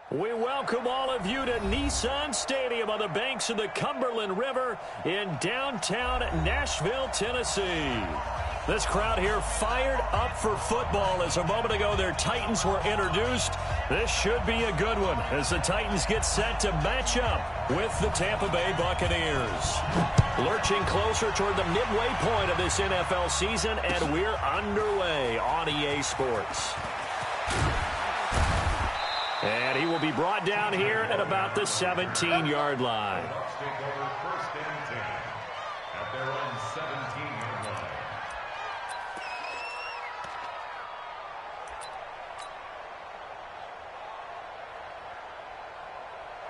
We welcome all of you to Nissan Stadium on the banks of the Cumberland River in downtown Nashville, Tennessee. This crowd here fired up for football as a moment ago their Titans were introduced. This should be a good one as the Titans get set to match up with the Tampa Bay Buccaneers. Lurching closer toward the midway point of this NFL season, and we're underway on EA Sports. And he will be brought down here at about the 17-yard line. First and 10 at their own 17-yard line.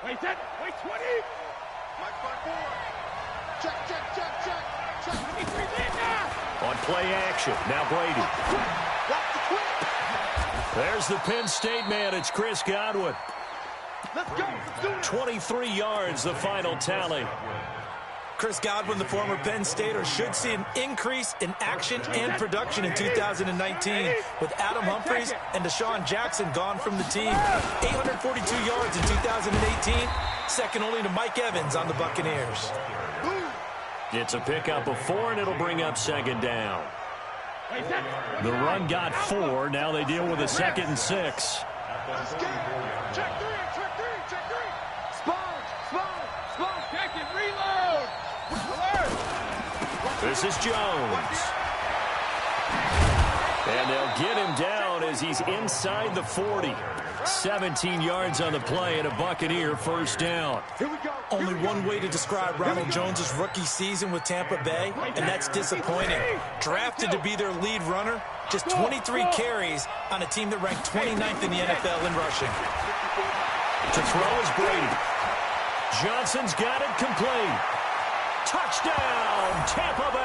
Wait, 20. Mike 5-4. Check. 23 in now. On play action, now Brady. There's the Penn State man. It's Chris Godwin. Let's go. 23 yards, the final tally. Chris Godwin, the former Penn Stater, should see an increase in action and production in 2019 with Adam Humphries and Deshaun Jackson gone from the team. 842 yards in 2018, second only to Mike Evans on the Buccaneers. It's a pickup of 4, and it'll bring up second down. The run got 4. Now they deal with a 2nd and 6. Check three. Spawn. Check it, reload. This is Jones. And they'll get him down as he's inside the 40. 17 yards on the play and a Buccaneer first down. Here we go. Only one way to describe Ronald Jones' rookie season with Tampa Bay, and that's disappointing. Drafted to be their lead runner, just 23 carries on a team that ranked 29th in the NFL in rushing. To throw is Brady. Johnson's got it complete. Touchdown, Tampa Bay.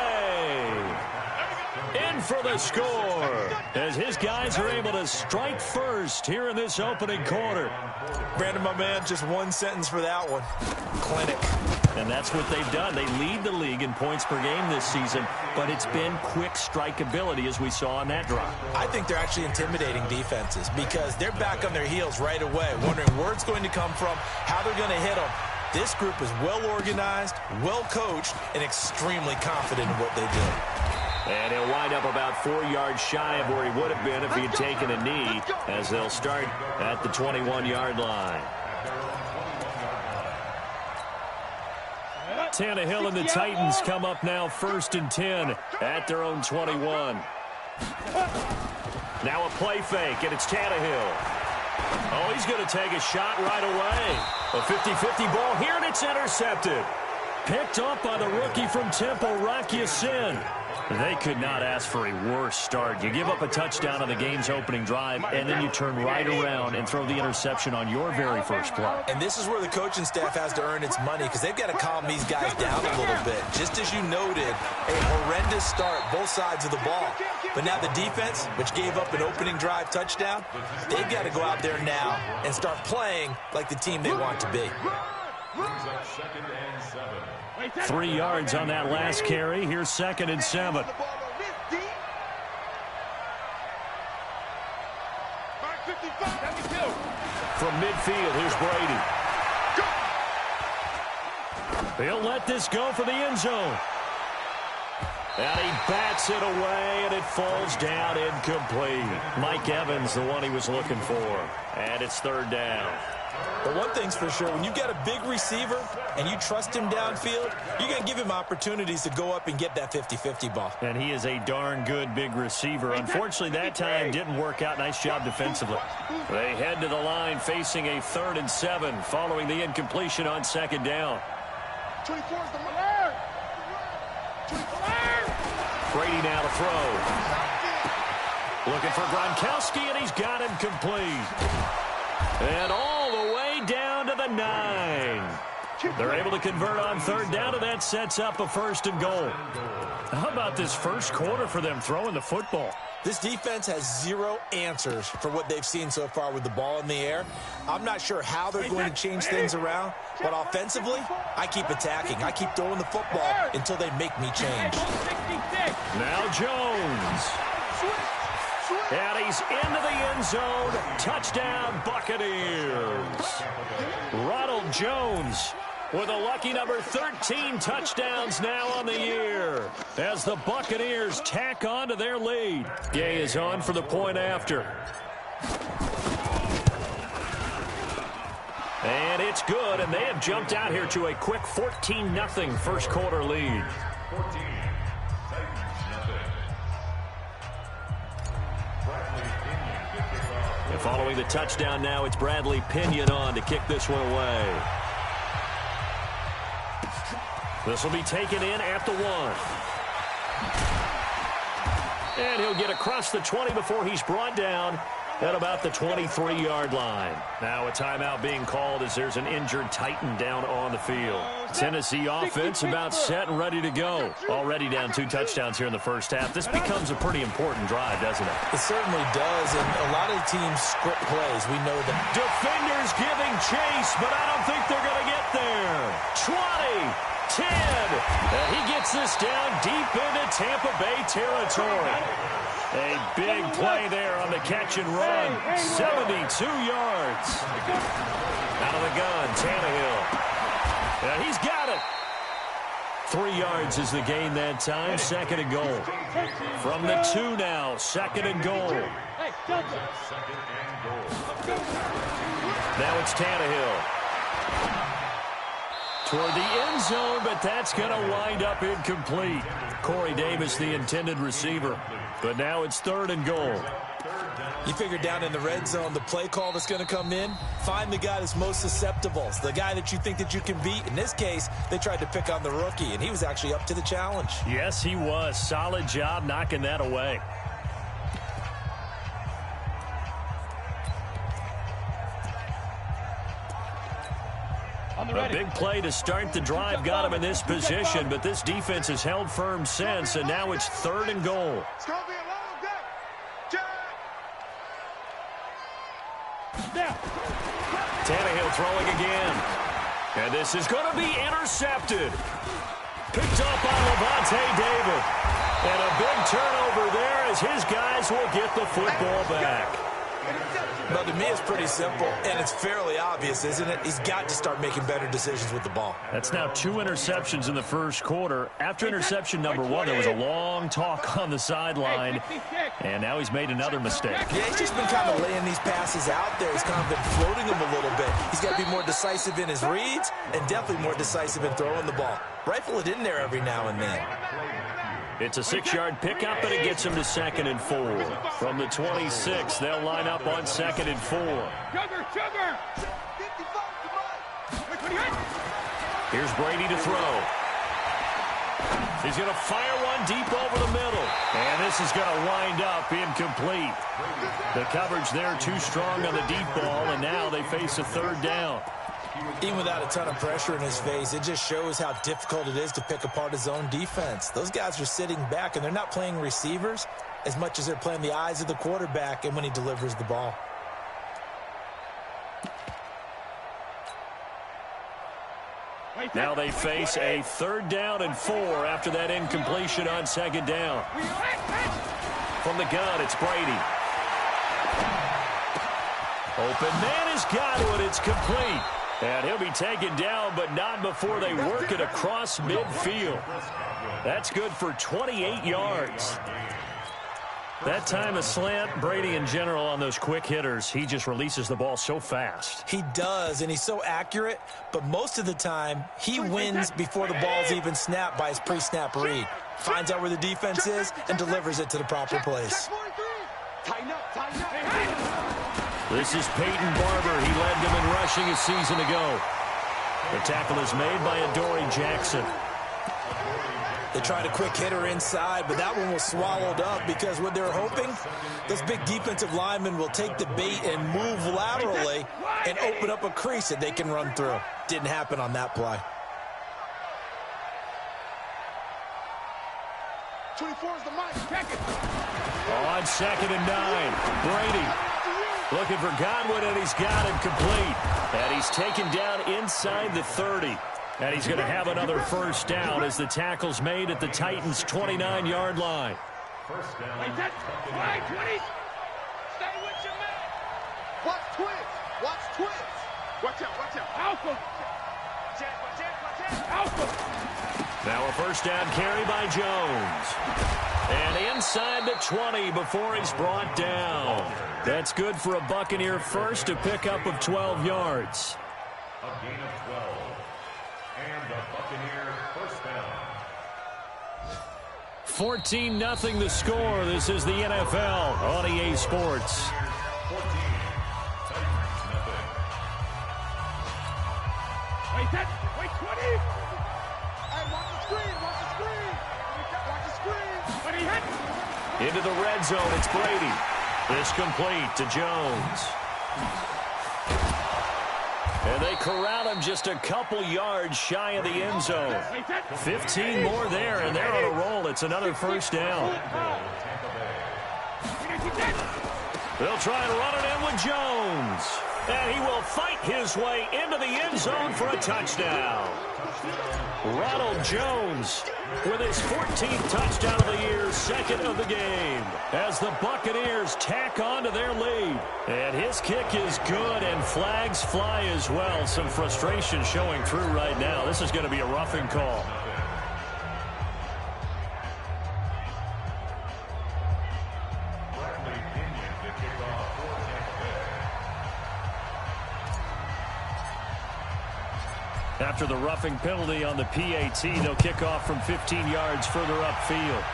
In for the score as his guys are able to strike first here in this opening quarter. Brandon, my man, just one sentence for that one. Clinic. And that's what they've done. They lead the league in points per game this season, but it's been quick strikeability as we saw on that drive. I think they're actually intimidating defenses because they're back on their heels right away, wondering where it's going to come from, how they're going to hit them. This group is well organized, well coached, and extremely confident in what they do. And he'll wind up about 4 yards shy of where he would have been if he had taken a knee, as they'll start at the 21-yard line. Tannehill and the Titans come up now 1st and 10 at their own 21. Now a play fake, and it's Tannehill. Oh, he's going to take a shot right away. A 50-50 ball here, and it's intercepted. Picked up by the rookie from Temple, Rock Ya-Sin. They could not ask for a worse start. You give up a touchdown on the game's opening drive, and then you turn right around and throw the interception on your very first play. And this is where the coaching staff has to earn its money because they've got to calm these guys down a little bit. Just as you noted, a horrendous start, both sides of the ball. But now the defense, which gave up an opening drive touchdown, they've got to go out there now and start playing like the team they want to be. 3 yards on that last carry. Here's 2nd and 7. From midfield, here's Brady. He'll let this go for the end zone. And he bats it away, and it falls down incomplete. Mike Evans, the one he was looking for. And it's 3rd down. But one thing's for sure, when you've got a big receiver and you trust him downfield, you're going to give him opportunities to go up and get that 50-50 ball. And he is a darn good big receiver. Unfortunately, that time didn't work out. Nice job defensively. They head to the line facing a 3rd and 7 following the incompletion on 2nd down. 24 is the alert! Brady now to throw. Looking for Gronkowski, and he's got him complete. And all the way down to the 9. They're able to convert on 3rd down, and that sets up a 1st and goal. How about this first quarter for them throwing the football? This defense has zero answers for what they've seen so far with the ball in the air. I'm not sure how they're going to change things around, but offensively, I keep attacking. I keep throwing the football until they make me change. Now Jones. And he's into the end zone. Touchdown, Buccaneers. Ronald Jones with a lucky number 13 touchdowns now on the year as the Buccaneers tack on to their lead. Gay is on for the point after. And it's good, and they have jumped out here to a quick 14-0 first quarter lead. 14. And following the touchdown now, it's Bradley Pinion on to kick this one away. This will be taken in at the 1. And he'll get across the 20 before he's brought down at about the 23-yard line. Now a timeout being called as there's an injured Titan down on the field. Tennessee offense about set and ready to go. Already down 2 touchdowns here in the first half. This becomes a pretty important drive, doesn't it? It certainly does, and a lot of teams script plays. We know that. Defenders giving chase, but I don't think they're going to get there. 20. 10. And he gets this down deep into Tampa Bay territory. A big play there on the catch and run. 72 yards. Out of the gun, Tannehill. And he's got it. 3 yards is the gain that time. 2nd and goal. From the 2 now. 2nd and goal. Now it's Tannehill. Toward the end zone, but that's going to wind up incomplete. Corey Davis, the intended receiver. But now it's 3rd and goal. You figure down in the red zone, the play call that's going to come in, find the guy that's most susceptible, the guy that you think that you can beat. In this case, they tried to pick on the rookie, and he was actually up to the challenge. Yes, he was. Solid job knocking that away. A big play to start the drive got him in this position, but this defense has held firm since, and now it's 3rd and goal. It's going to be a long day. Jack. Tannehill throwing again. And this is going to be intercepted. Picked up by Levante David. And a big turnover there as his guys will get the football back. Well, to me, it's pretty simple, and it's fairly obvious, isn't it? He's got to start making better decisions with the ball. That's now 2 interceptions in the first quarter. After interception number 1, there was a long talk on the sideline, and now he's made another mistake. Yeah, he's just been kind of laying these passes out there. He's kind of been floating them a little bit. He's got to be more decisive in his reads and definitely more decisive in throwing the ball. Rifle it in there every now and then. It's a 6-yard pickup, and it gets him to 2nd and 4. From the 26, they'll line up on 2nd and 4. Here's Brady to throw. He's going to fire one deep over the middle. And this is going to wind up incomplete. The coverage there too strong on the deep ball, and now they face a 3rd down. Even without a ton of pressure in his face, it just shows how difficult it is to pick apart his own defense. Those guys are sitting back, and they're not playing receivers as much as they're playing the eyes of the quarterback and when he delivers the ball. Now they face a 3rd down and 4 after that incompletion on 2nd down. From the gun, it's Brady. Open man has got it. It's complete. And he'll be taken down, but not before they work it across midfield. That's good for 28 yards. That time a slant, Brady in general on those quick hitters, he just releases the ball so fast. He does, and he's so accurate, but most of the time he wins before the ball's even snapped by his pre-snap read. Finds out where the defense is and delivers it to the proper place. This is Peyton Barber. He led them in rushing a season ago. The tackle is made by Adoree Jackson. They tried a quick hitter inside, but that one was swallowed up because what they're hoping, this big defensive lineman will take the bait and move laterally and open up a crease that they can run through. Didn't happen on that play. 24 is the mic. Check it. On 2nd and 9, Brady looking for Godwin, and he's got him complete. And he's taken down inside the 30. And he's going to have another 1st down as the tackle's made at the Titans' 29-yard line. First down. Watch out, watch out. Alpha. Alpha. Now a first down carry by Jones. And inside the 20 before he's brought down. That's good for a Buccaneer first, a pickup of 12 yards. A gain of 12. And a Buccaneer first down. 14-0 the score. This is the NFL on EA Sports. 14. Titans, nothing. Wait, that. Wait, 20. Hey, watch the screen. Watch the screen. Watch the screen. When he hit. Into the red zone, it's Brady. This complete to Jones. And they corral him just a couple yards shy of the end zone. 15 more there, and they're on a roll. It's another first down. They'll try and run it in with Jones. And he will fight his way into the end zone for a touchdown. Ronald Jones with his 14th touchdown of the year, second of the game, as the Buccaneers tack on to their lead. And his kick is good, and flags fly as well. Some frustration showing through right now. This is going to be a roughing call. After the roughing penalty on the PAT, they'll kick off from 15 yards further upfield.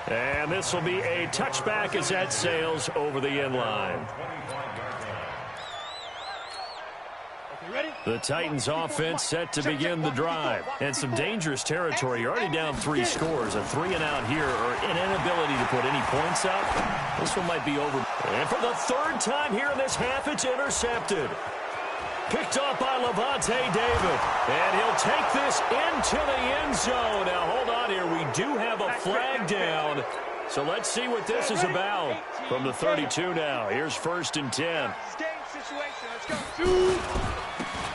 And this will be a touchback as that sails over the end line. The Titans offense set to begin the drive. And some dangerous territory. You're already down 3 scores. A 3-and-out here, or an inability to put any points up. This one might be over. And for the third time here in this half, it's intercepted. Picked off by Levante David. And he'll take this into the end zone. Now, hold on here. We do have a flag down. So let's see what this is about. From the 32 now. Here's 1st and 10.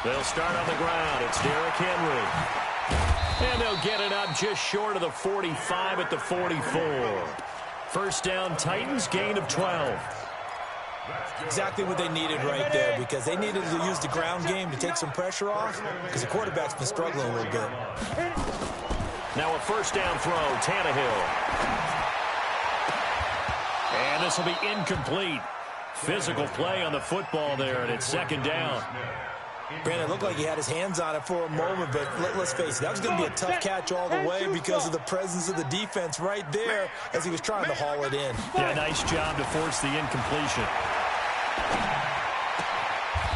They'll start on the ground. It's Derrick Henry. And they'll get it up just short of the 45 at the 44. First down, Titans, gain of 12. Exactly what they needed right there, because they needed to use the ground game to take some pressure off, because the quarterback's been struggling a little bit. Now a first down throw, Tannehill. And this will be incomplete. Physical play on the football there, and it's 2nd down. Brandon, it looked like he had his hands on it for a moment, but let's face it, that was going to be a tough catch all the way because of the presence of the defense right there as he was trying to haul it in. Yeah, nice job to force the incompletion.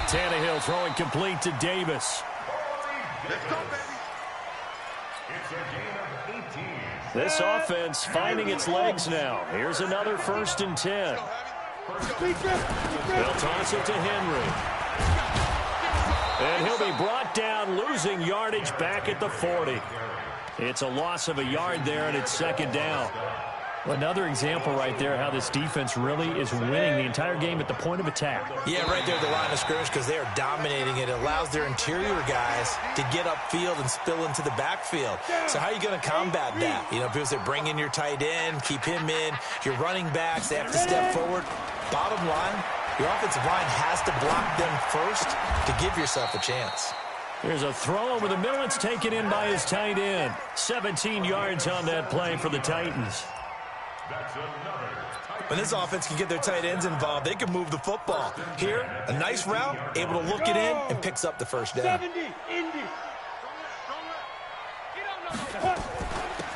Tannehill throwing complete to Davis. This offense finding its legs now. Here's another 1st and 10. They'll toss it to Henry. And he'll be brought down, losing yardage back at the 40. It's a loss of a yard there, and it's 2nd down. Another example right there how this defense really is winning the entire game at the point of attack. Yeah, right there at the line of scrimmage, because they are dominating it. It allows their interior guys to get upfield and spill into the backfield. So how are you going to combat that? You know, because they bring in your tight end, keep him in. Your running backs, they have to step forward. Bottom line, your offensive line has to block them first to give yourself a chance. There's a throw over the middle. It's taken in by his tight end. 17 yards on that play for the Titans. When this offense can get their tight ends involved, they can move the football. Here, a nice route, able to look it in, and picks up the first down.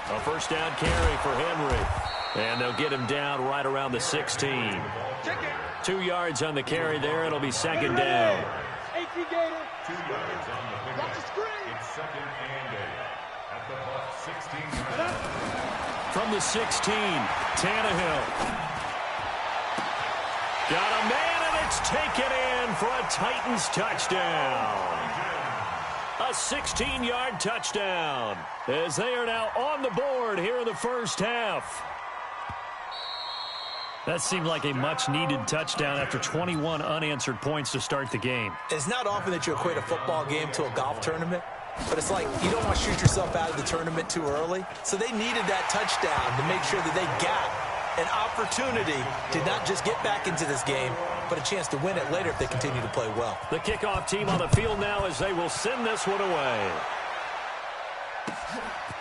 A first down carry for Henry. And they'll get him down right around the 16. 2 yards on the carry there. It'll be 2nd down. 2 yards on the pickup. It's 2nd and 8 at the Buck 16. From the 16, Tannehill. Got a man, and it's taken in for a Titans touchdown. A 16-yard touchdown as they are now on the board here in the first half. That seemed like a much-needed touchdown after 21 unanswered points to start the game. It's not often that you equate a football game to a golf tournament, but it's like you don't want to shoot yourself out of the tournament too early. So they needed that touchdown to make sure that they got an opportunity to not just get back into this game, but a chance to win it later if they continue to play well. The kickoff team on the field now as they will send this one away.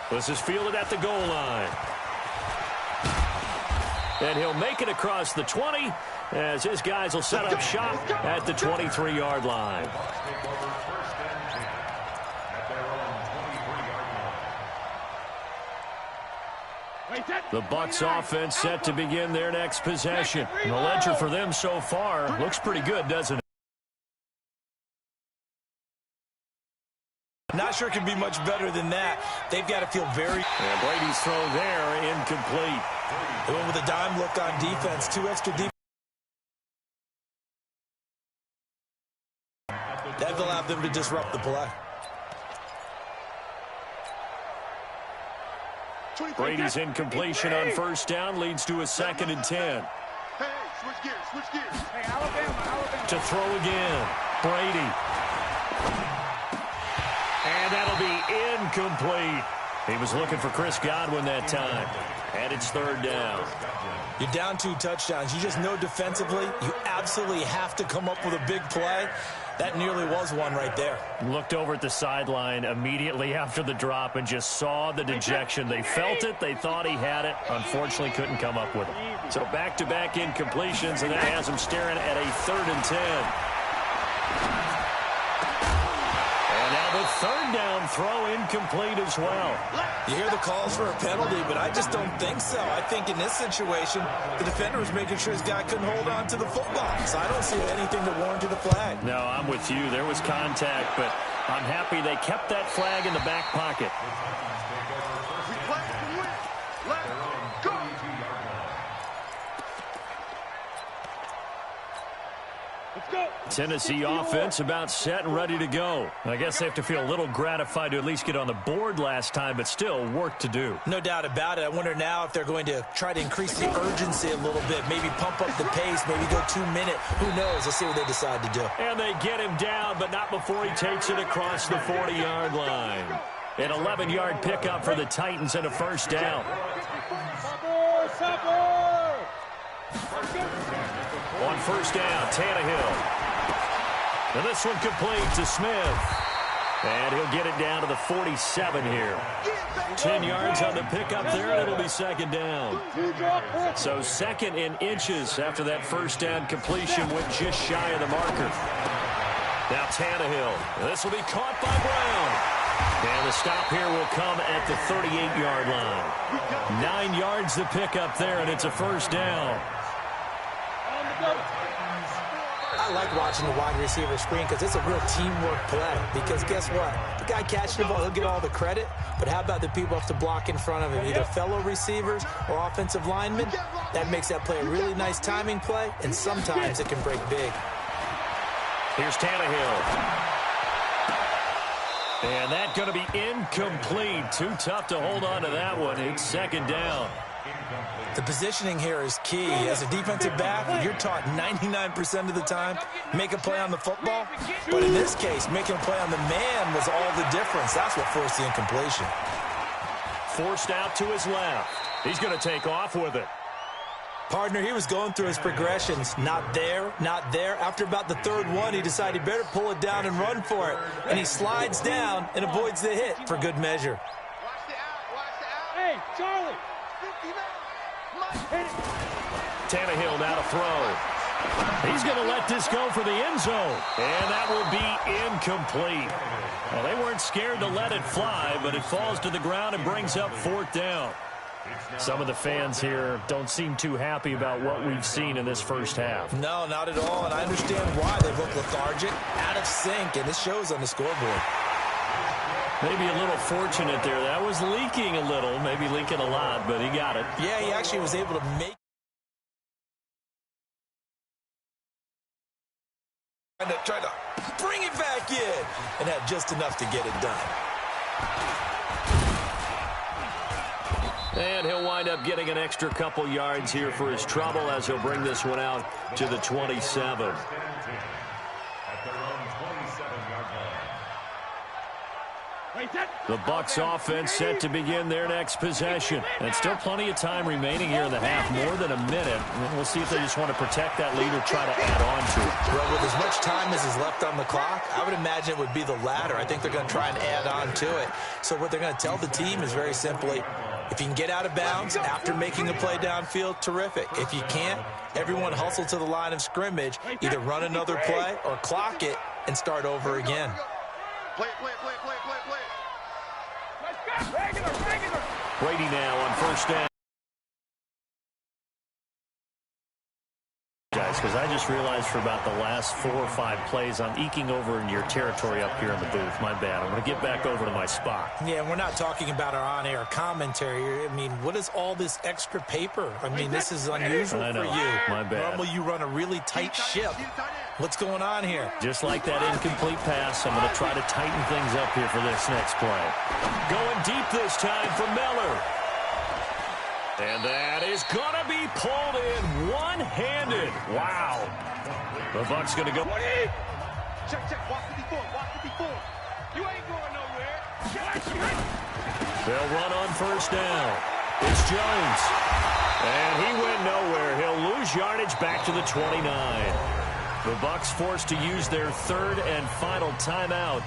This is fielded at the goal line. And he'll make it across the 20 as his guys will set up shop at the 23-yard line. The Bucs offense set to begin their next possession. And the ledger for them so far looks pretty good, doesn't it? Not sure it can be much better than that. They've got to feel very... And Brady's throw there, incomplete. They went with a dime look on defense. 2 extra deep. That allowed them to disrupt the play. Brady's incompletion on first down leads to a 2nd and 10. Hey, switch gears. Hey, Alabama. To throw again. Brady. And that'll be incomplete. He was looking for Chris Godwin that time. And it's 3rd down. You're down 2 touchdowns. You just know defensively you absolutely have to come up with a big play. That nearly was one right there. Looked over at the sideline immediately after the drop and just saw the dejection. They felt it. They thought he had it. Unfortunately, couldn't come up with it. So back-to-back incompletions, and that has him staring at a 3rd and 10. And now the 3rd down throw incomplete as well. You hear the calls for a penalty, but I just don't think so. I think in this situation, the defender was making sure his guy couldn't hold on to the football. So I don't see anything that warranted a flag. No, I'm with you. There was contact, but I'm happy they kept that flag in the back pocket. Tennessee offense about set and ready to go. I guess they have to feel a little gratified to at least get on the board last time, but still work to do. No doubt about it. I wonder now if they're going to try to increase the urgency a little bit, maybe pump up the pace, maybe go 2-minute. Who knows? Let's see what they decide to do. And they get him down, but not before he takes it across the 40-yard line. An 11-yard pickup for the Titans and a 1st down. On 1st down, Tannehill. And this one complete to Smith. And he'll get it down to the 47 here. 10 yards on the pickup there, and it'll be 2nd down. So 2nd in inches after that 1st down completion went just shy of the marker. Now Tannehill. This will be caught by Brown. And the stop here will come at the 38-yard line. 9 yards the pickup there, and it's a 1st down. I like watching the wide receiver screen because it's a real teamwork play. Because guess what? The guy catching the ball, he'll get all the credit. But how about the people have to block in front of him, either fellow receivers or offensive linemen? That makes that play a really nice timing play, and sometimes it can break big. Here's Tannehill. And that's going to be incomplete. Too tough to hold on to that one. It's 2nd down. The positioning here is key. As a defensive back, you're taught 99% of the time, make a play on the football. But in this case, making a play on the man was all the difference. That's what forced the incompletion. Forced out to his left. He's going to take off with it. Partner, he was going through his progressions. Not there, not there. After about the 3rd one, he decided he better pull it down and run for it. And he slides down and avoids the hit for good measure. Watch the out. Hey, Charlie. Tannehill now to throw. He's going to let this go for the end zone. And that will be incomplete. Well, they weren't scared to let it fly, but it falls to the ground and brings up 4th down. Some of the fans here don't seem too happy about what we've seen in this first half. No, not at all, and I understand why. They look lethargic, out of sync, and it shows on the scoreboard. Maybe a little fortunate there. That was leaking a little, maybe leaking a lot, but he got it. Yeah, he actually was able to make try to bring it back in and had just enough to get it done. And he'll wind up getting an extra couple yards here for his trouble as he'll bring this one out to the 27. The Bucs offense set to begin their next possession. And still plenty of time remaining here in the half, more than a minute. And we'll see if they just want to protect that lead or try to add on to it. Well, with as much time as is left on the clock, I would imagine it would be the latter. I think they're going to try and add on to it. So what they're going to tell the team is very simply, if you can get out of bounds after making a play downfield, terrific. If you can't, everyone hustle to the line of scrimmage, either run another play or clock it and start over again. Play. Brady now on first down. Guys, because I just realized for about the last 4 or 5 plays, I'm eking over into your territory up here in the booth. My bad. I'm going to get back over to my spot. Yeah, we're not talking about our on-air commentary. I mean, what is all this extra paper? I mean, this is unusual for you. My bad. Normally you run a really tight ship. What's going on here? Just like that incomplete pass, I'm going to try to tighten things up here for this next play. Going deep this time for Miller. And that is going to be pulled in one-handed. Wow. The Bucs going to go. Check. Walk 54. You ain't going nowhere. They'll run on first down. It's Jones. And he went nowhere. He'll lose yardage back to the 29. The Bucs forced to use their third and final timeout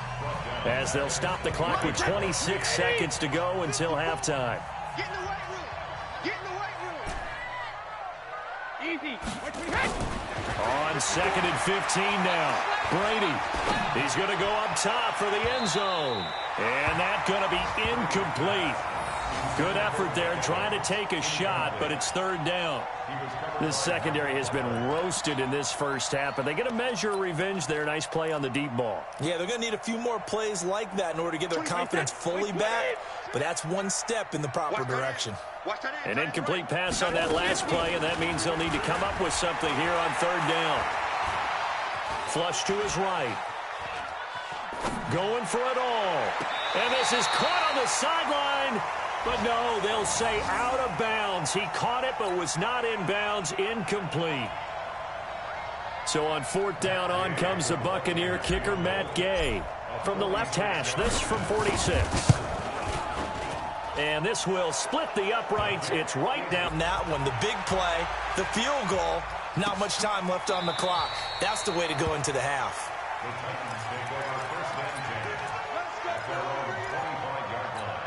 as they'll stop the clock with 26 seconds to go until halftime. Get in the weight room. Easy. On 2nd and 15 now. Brady. He's going to go up top for the end zone. And that's going to be incomplete. Good effort there trying to take a shot, but it's third down. This secondary has been roasted in this first half, but they get a measure of revenge there. Nice play on the deep ball. Yeah, they're going to need a few more plays like that in order to get their confidence fully back, but that's one step in the proper direction. An incomplete pass on that last play, and that means they'll need to come up with something here on third down. Flush to his right. Going for it all. And this is caught on the sideline. But no, they'll say out of bounds. He caught it but was not in bounds. Incomplete. So on fourth down, on comes the Buccaneer kicker, Matt Gay. From the left hash, this from 46. And this will split the uprights. It's right down. That one, the big play, the field goal, not much time left on the clock. That's the way to go into the half. The Titans take over first down 10 at their own 25-yard line.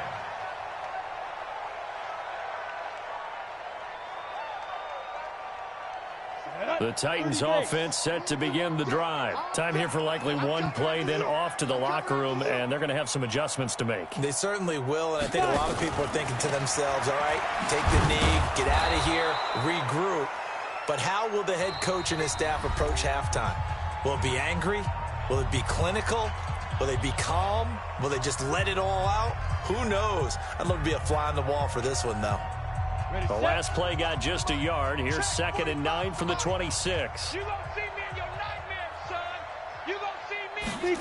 The Titans offense set to begin the drive. Time here for likely one play, then off to the locker room, and they're going to have some adjustments to make. They certainly will, and I think a lot of people are thinking to themselves, all right, take the knee, get out of here, regroup. But how will the head coach and his staff approach halftime? Will it be angry? Will it be clinical? Will they be calm? Will they just let it all out? Who knows? I'd love to be a fly on the wall for this one, though. The last play got just a yard. Here's 2nd and 9 from the 26. You gonna see me in your nightmares, son. You gonna see me.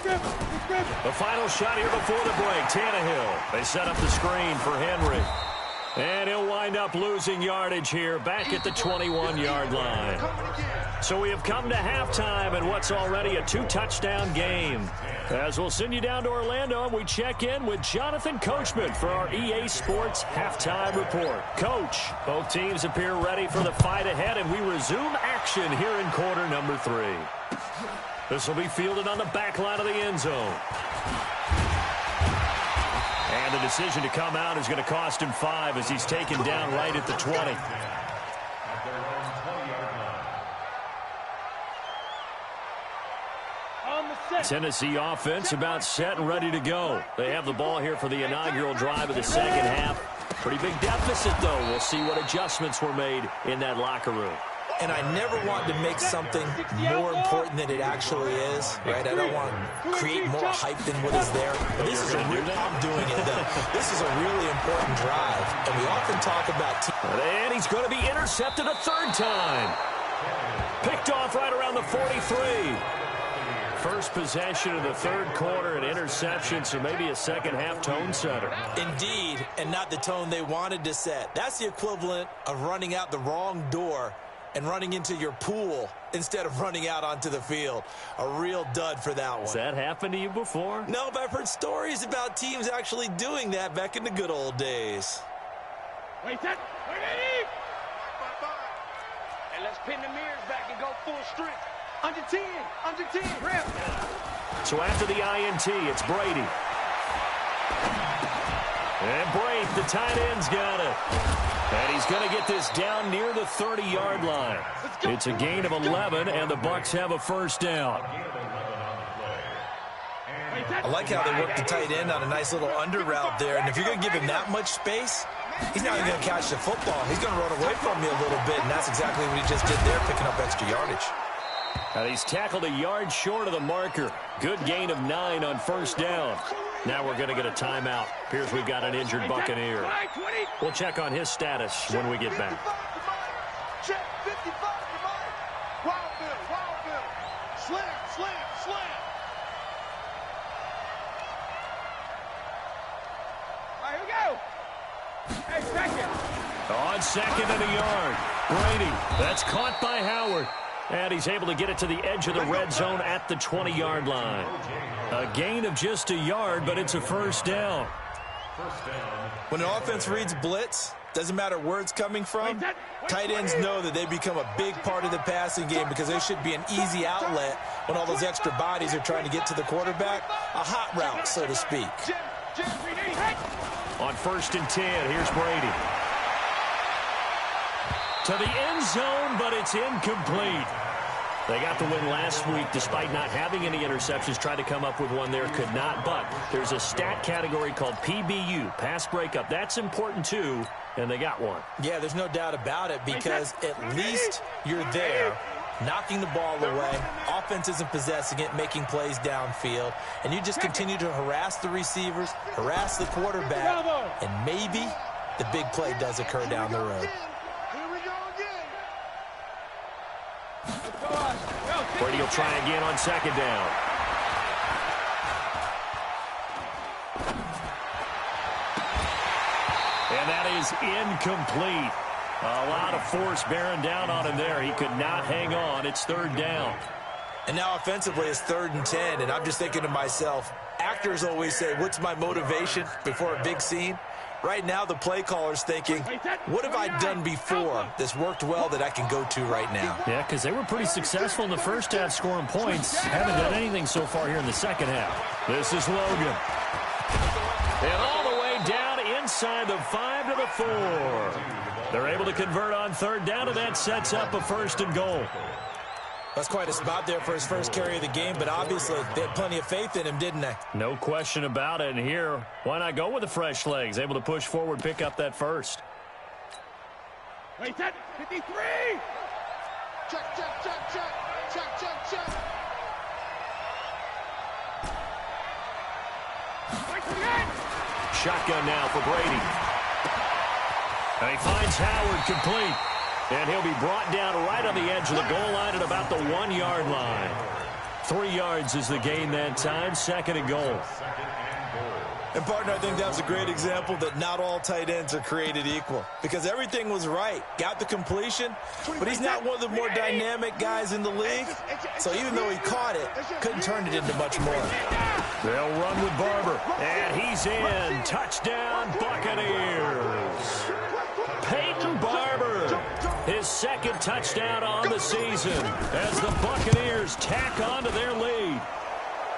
The final shot here before the break. Tannehill. They set up the screen for Henry. And he'll wind up losing yardage here back at the 21-yard line. So we have come to halftime in what's already a 2-touchdown game. As we'll send you down to Orlando, and we check in with Jonathan Coachman for our EA Sports Halftime Report. Coach, both teams appear ready for the fight ahead, and we resume action here in quarter number 3. This will be fielded on the back line of the end zone. And the decision to come out is going to cost him 5 as he's taken down right at the 20. At their own 20-yard line. Tennessee offense about set and ready to go. They have the ball here for the inaugural drive of the second half. Pretty big deficit, though. We'll see what adjustments were made in that locker room. And I never want to make something more important than it actually is, right? I don't want to create more hype than what is there. But this is a real, I'm doing it, though. This is a really important drive. And we often talk about and he's going to be intercepted a third time. Picked off right around the 43. First possession of the third quarter, an interception, so maybe a second-half tone setter. Indeed, and not the tone they wanted to set. That's the equivalent of running out the wrong door and running into your pool instead of running out onto the field. A real dud for that one. Has that happened to you before? No, but I've heard stories about teams actually doing that back in the good old days. Wait, set. Wait, Eddie. And let's pin the mirrors back and go full strength. Under 10. Under 10. Rip. So after the INT, it's Brady. And Brady, the tight end's got it. And he's going to get this down near the 30-yard line. It's a gain of 11, and the Bucs have a first down. I like how they work the tight end on a nice little under route there. And if you're going to give him that much space, he's not even going to catch the football. He's going to run away from you a little bit, and that's exactly what he just did there, picking up extra yardage. And he's tackled a yard short of the marker. Good gain of 9 on first down. Now we're going to get a timeout. Appears we've got an injured Buccaneer. We'll check on his status when we get back. Check 55 to Mike. Wild Bill. Slam. All right, here we go. Hey, second. On second and a yard. Brady, that's caught by Howard. And he's able to get it to the edge of the red zone at the 20-yard line. A gain of just a yard, but it's a first down. When an offense reads blitz, doesn't matter where it's coming from, tight ends know that they become a big part of the passing game because there should be an easy outlet when all those extra bodies are trying to get to the quarterback. A hot route, so to speak. On first and 10, here's Brady. To the end zone, but it's incomplete. They got the win last week despite not having any interceptions. Tried to come up with one there, could not. But there's a stat category called PBU, pass breakup. That's important too, and they got one. Yeah, there's no doubt about it because at least you're there, knocking the ball away. Offense isn't possessing it, making plays downfield. And you just continue to harass the receivers, harass the quarterback, and maybe the big play does occur down the road. Brady will try again on second down. And that is incomplete. A lot of force bearing down on him there. He could not hang on. It's third down. And now offensively it's 3rd and 10, and I'm just thinking to myself, actors always say, what's my motivation before a big scene? Right now, the play caller's thinking, what have I done before that's worked well that I can go to right now? Yeah, because they were pretty successful in the first half scoring points. Haven't done anything so far here in the second half. This is Logan. And all the way down inside the 5 to the 4. They're able to convert on third down, and that sets up a first and goal. That's quite a spot there for his first carry of the game, but obviously they had plenty of faith in him, didn't they? No question about it. And here, why not go with the fresh legs? Able to push forward, pick up that first. Wait, that 53. Check. Shotgun now for Brady. And he finds Howard complete. And he'll be brought down right on the edge of the goal line at about the 1-yard line. 3 yards is the gain that time. Second and goal. And, partner, I think that was a great example that not all tight ends are created equal. Because everything was right. Got the completion, but he's not one of the more dynamic guys in the league. So even though he caught it, couldn't turn it into much more. They'll run with Barber. And he's in. Touchdown, Buccaneers. Peyton Barber. His second touchdown on the season as the Buccaneers tack on to their lead.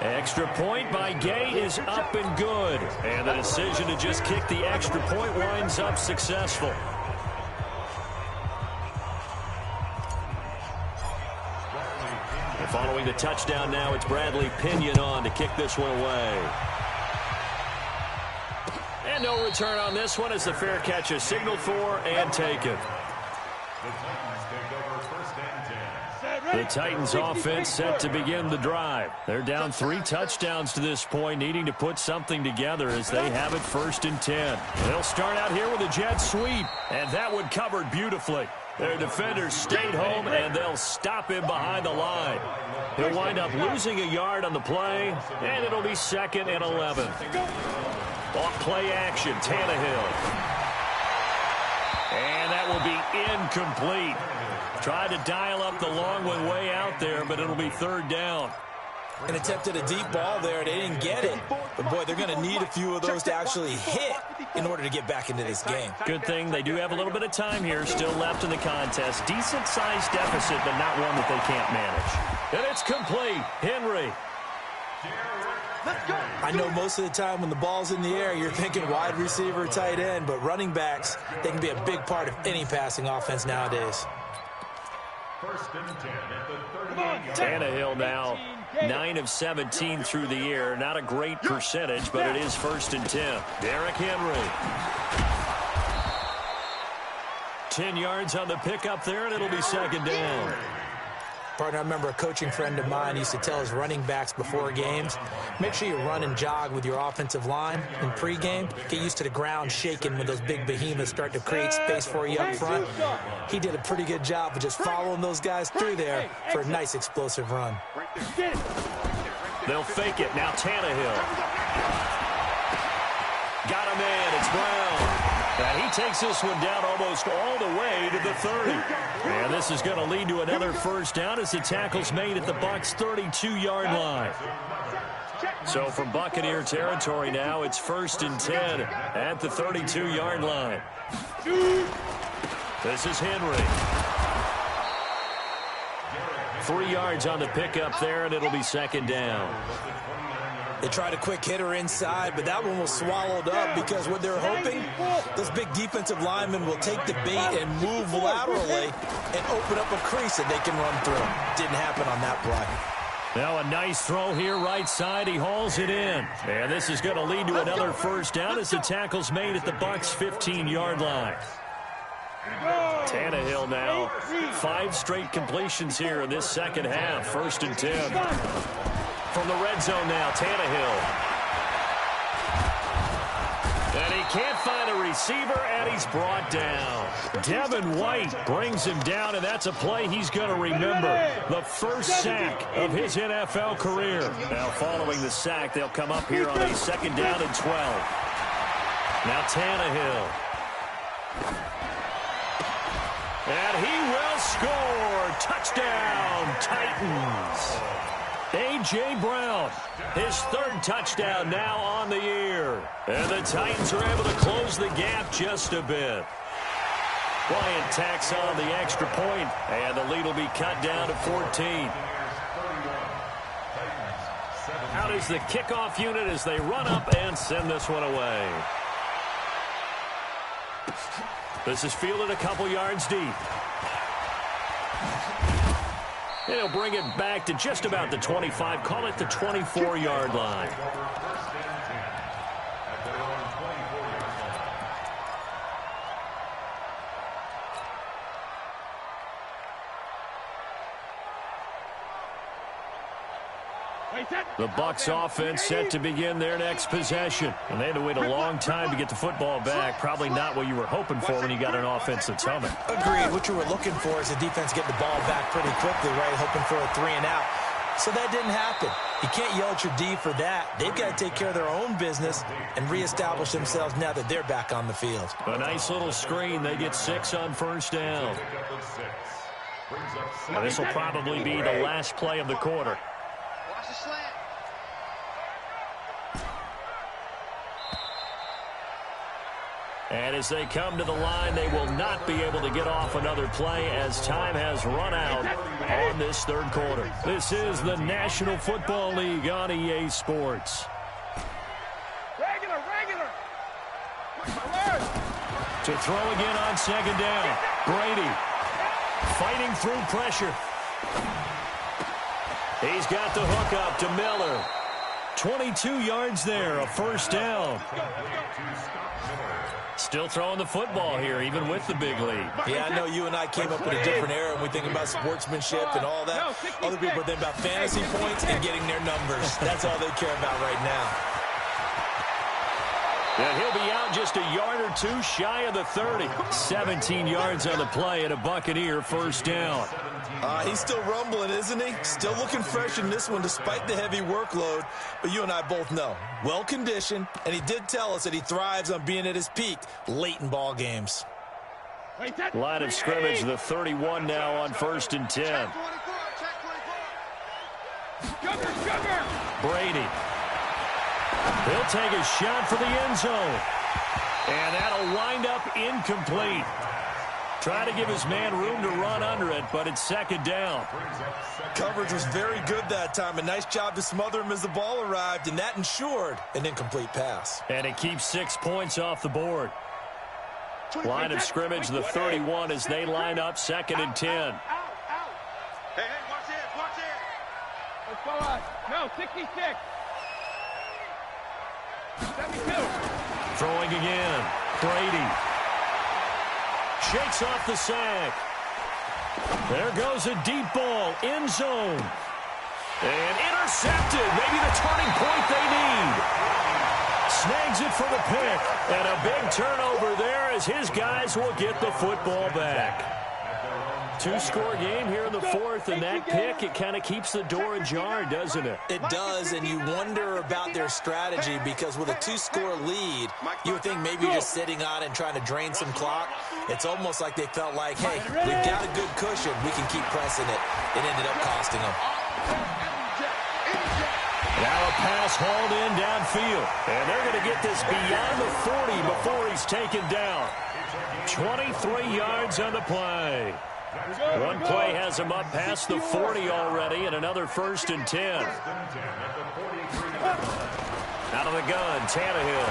Extra point by Gay is up and good. And the decision to just kick the extra point winds up successful. And following the touchdown now, it's Bradley Pinion on to kick this one away. And no return on this one as the fair catch is signaled for and taken. The Titans offense set to begin the drive. They're down 3 touchdowns to this point, needing to put something together as they have it 1st and 10. They'll start out here with a jet sweep, and that one covered beautifully. Their defenders stayed home, and they'll stop him behind the line. He'll wind up losing a yard on the play, and it'll be 2nd and 11. Off play action, Tannehill. And that will be incomplete. Tried to dial up the long one way out there, but it'll be third down. And attempted a deep ball there. They didn't get it. But, boy, they're going to need a few of those to actually hit in order to get back into this game. Good thing they do have a little bit of time here still left in the contest. Decent-sized deficit, but not one that they can't manage. And it's complete. Henry. I know most of the time when the ball's in the air, you're thinking wide receiver, tight end, but running backs, they can be a big part of any passing offense nowadays. First and 10 at the 38. Tannehill now 9 of 17 through the air. Not a great percentage, but it is first and 10. Derrick Henry. 10 yards on the pickup there, and it'll be second down. Partner, I remember a coaching friend of mine used to tell his running backs before games, make sure you run and jog with your offensive line in pregame. Get used to the ground shaking when those big behemoths start to create space for you up front. He did a pretty good job of just following those guys through there for a nice explosive run. They'll fake it. Now Tannehill. Got a man. It's Brown. And he takes this one down almost all the way to the 30. And this is going to lead to another first down as the tackle's made at the Bucs' 32-yard line. So from Buccaneer territory now, it's first and 10 at the 32-yard line. This is Henry. 3 yards on the pickup there, and it'll be second down. They tried a quick hitter inside, but that one was swallowed up because what they're hoping, those big defensive linemen will take the bait and move laterally and open up a crease that they can run through. Didn't happen on that play. Now a nice throw here right side. He hauls it in. And this is going to lead to another first down as the tackle's made at the Bucs' 15-yard line. Tannehill now 5 straight completions here in this second half. First and 10. From the red zone now, Tannehill. And he can't find a receiver, and he's brought down. Devin White brings him down, and that's a play he's going to remember. The first sack of his NFL career. Now following the sack, they'll come up here on a second down and 12. Now Tannehill. And he will score. Touchdown, Titans. A.J. Brown, his 3rd touchdown now on the year. And the Titans are able to close the gap just a bit. Bryant tacks on the extra point, and the lead will be cut down to 14. Out is the kickoff unit as they run up and send this one away. This is fielded a couple yards deep. And he'll bring it back to just about the 25. Call it the 24-yard line. The Bucs offense set to begin their next possession. And they had to wait a long time to get the football back. Probably not what you were hoping for when you got an offense that's humming. Agreed. What you were looking for is the defense getting the ball back pretty quickly, right? Hoping for a 3 and out. So that didn't happen. You can't yell at your D for that. They've got to take care of their own business and reestablish themselves now that they're back on the field. A nice little screen. They get 6 on first down. Now this will probably be the last play of the quarter. Watch the slant. And as they come to the line, they will not be able to get off another play as time has run out on this 3rd quarter. This is the National Football League on EA Sports. Regular. To throw again on second down. Brady fighting through pressure. He's got the hook up to Miller. 22 yards there, a first down. Still throwing the football here, even with the big lead. Yeah, I know you and I came up in a different era when we think about sportsmanship and all that. Other people think about fantasy points and getting their numbers. That's all they care about right now. And he'll be out just a yard or 2 shy of the 30. 17 yards on the play and a Buccaneer first down. He's still rumbling, isn't he? Still looking fresh in this one despite the heavy workload. But you and I both know, well-conditioned, and he did tell us that he thrives on being at his peak late in ball games. Line of scrimmage, the 31 now on 1st and 10. Brady. He'll take a shot for the end zone. And that'll wind up incomplete. Try to give his man room to run under it, but it's 2nd down. Coverage was very good that time. A nice job to smother him as the ball arrived, and that ensured an incomplete pass. And it keeps 6 points off the board. Line of scrimmage, the 31 as they line up 2nd and 10. Hey, watch it. Let's go on. No, 66. 72. Throwing again. Brady. Shakes off the sack. There goes a deep ball. End zone. And intercepted. Maybe the turning point they need. Snags it for the pick. And a big turnover there as his guys will get the football back. 2-score game here in the 4th, and that pick, it kind of keeps the door ajar, doesn't it? It does, and you wonder about their strategy because with a 2-score lead, you would think maybe just sitting on and trying to drain some clock. It's almost like they felt like, hey, we've got a good cushion. We can keep pressing it. It ended up costing them. Now a pass hauled in downfield, and they're going to get this beyond the 40 before he's taken down. 23 yards on the play. One play has him up past the 40 already, and another 1st and 10. Out of the gun, Tannehill.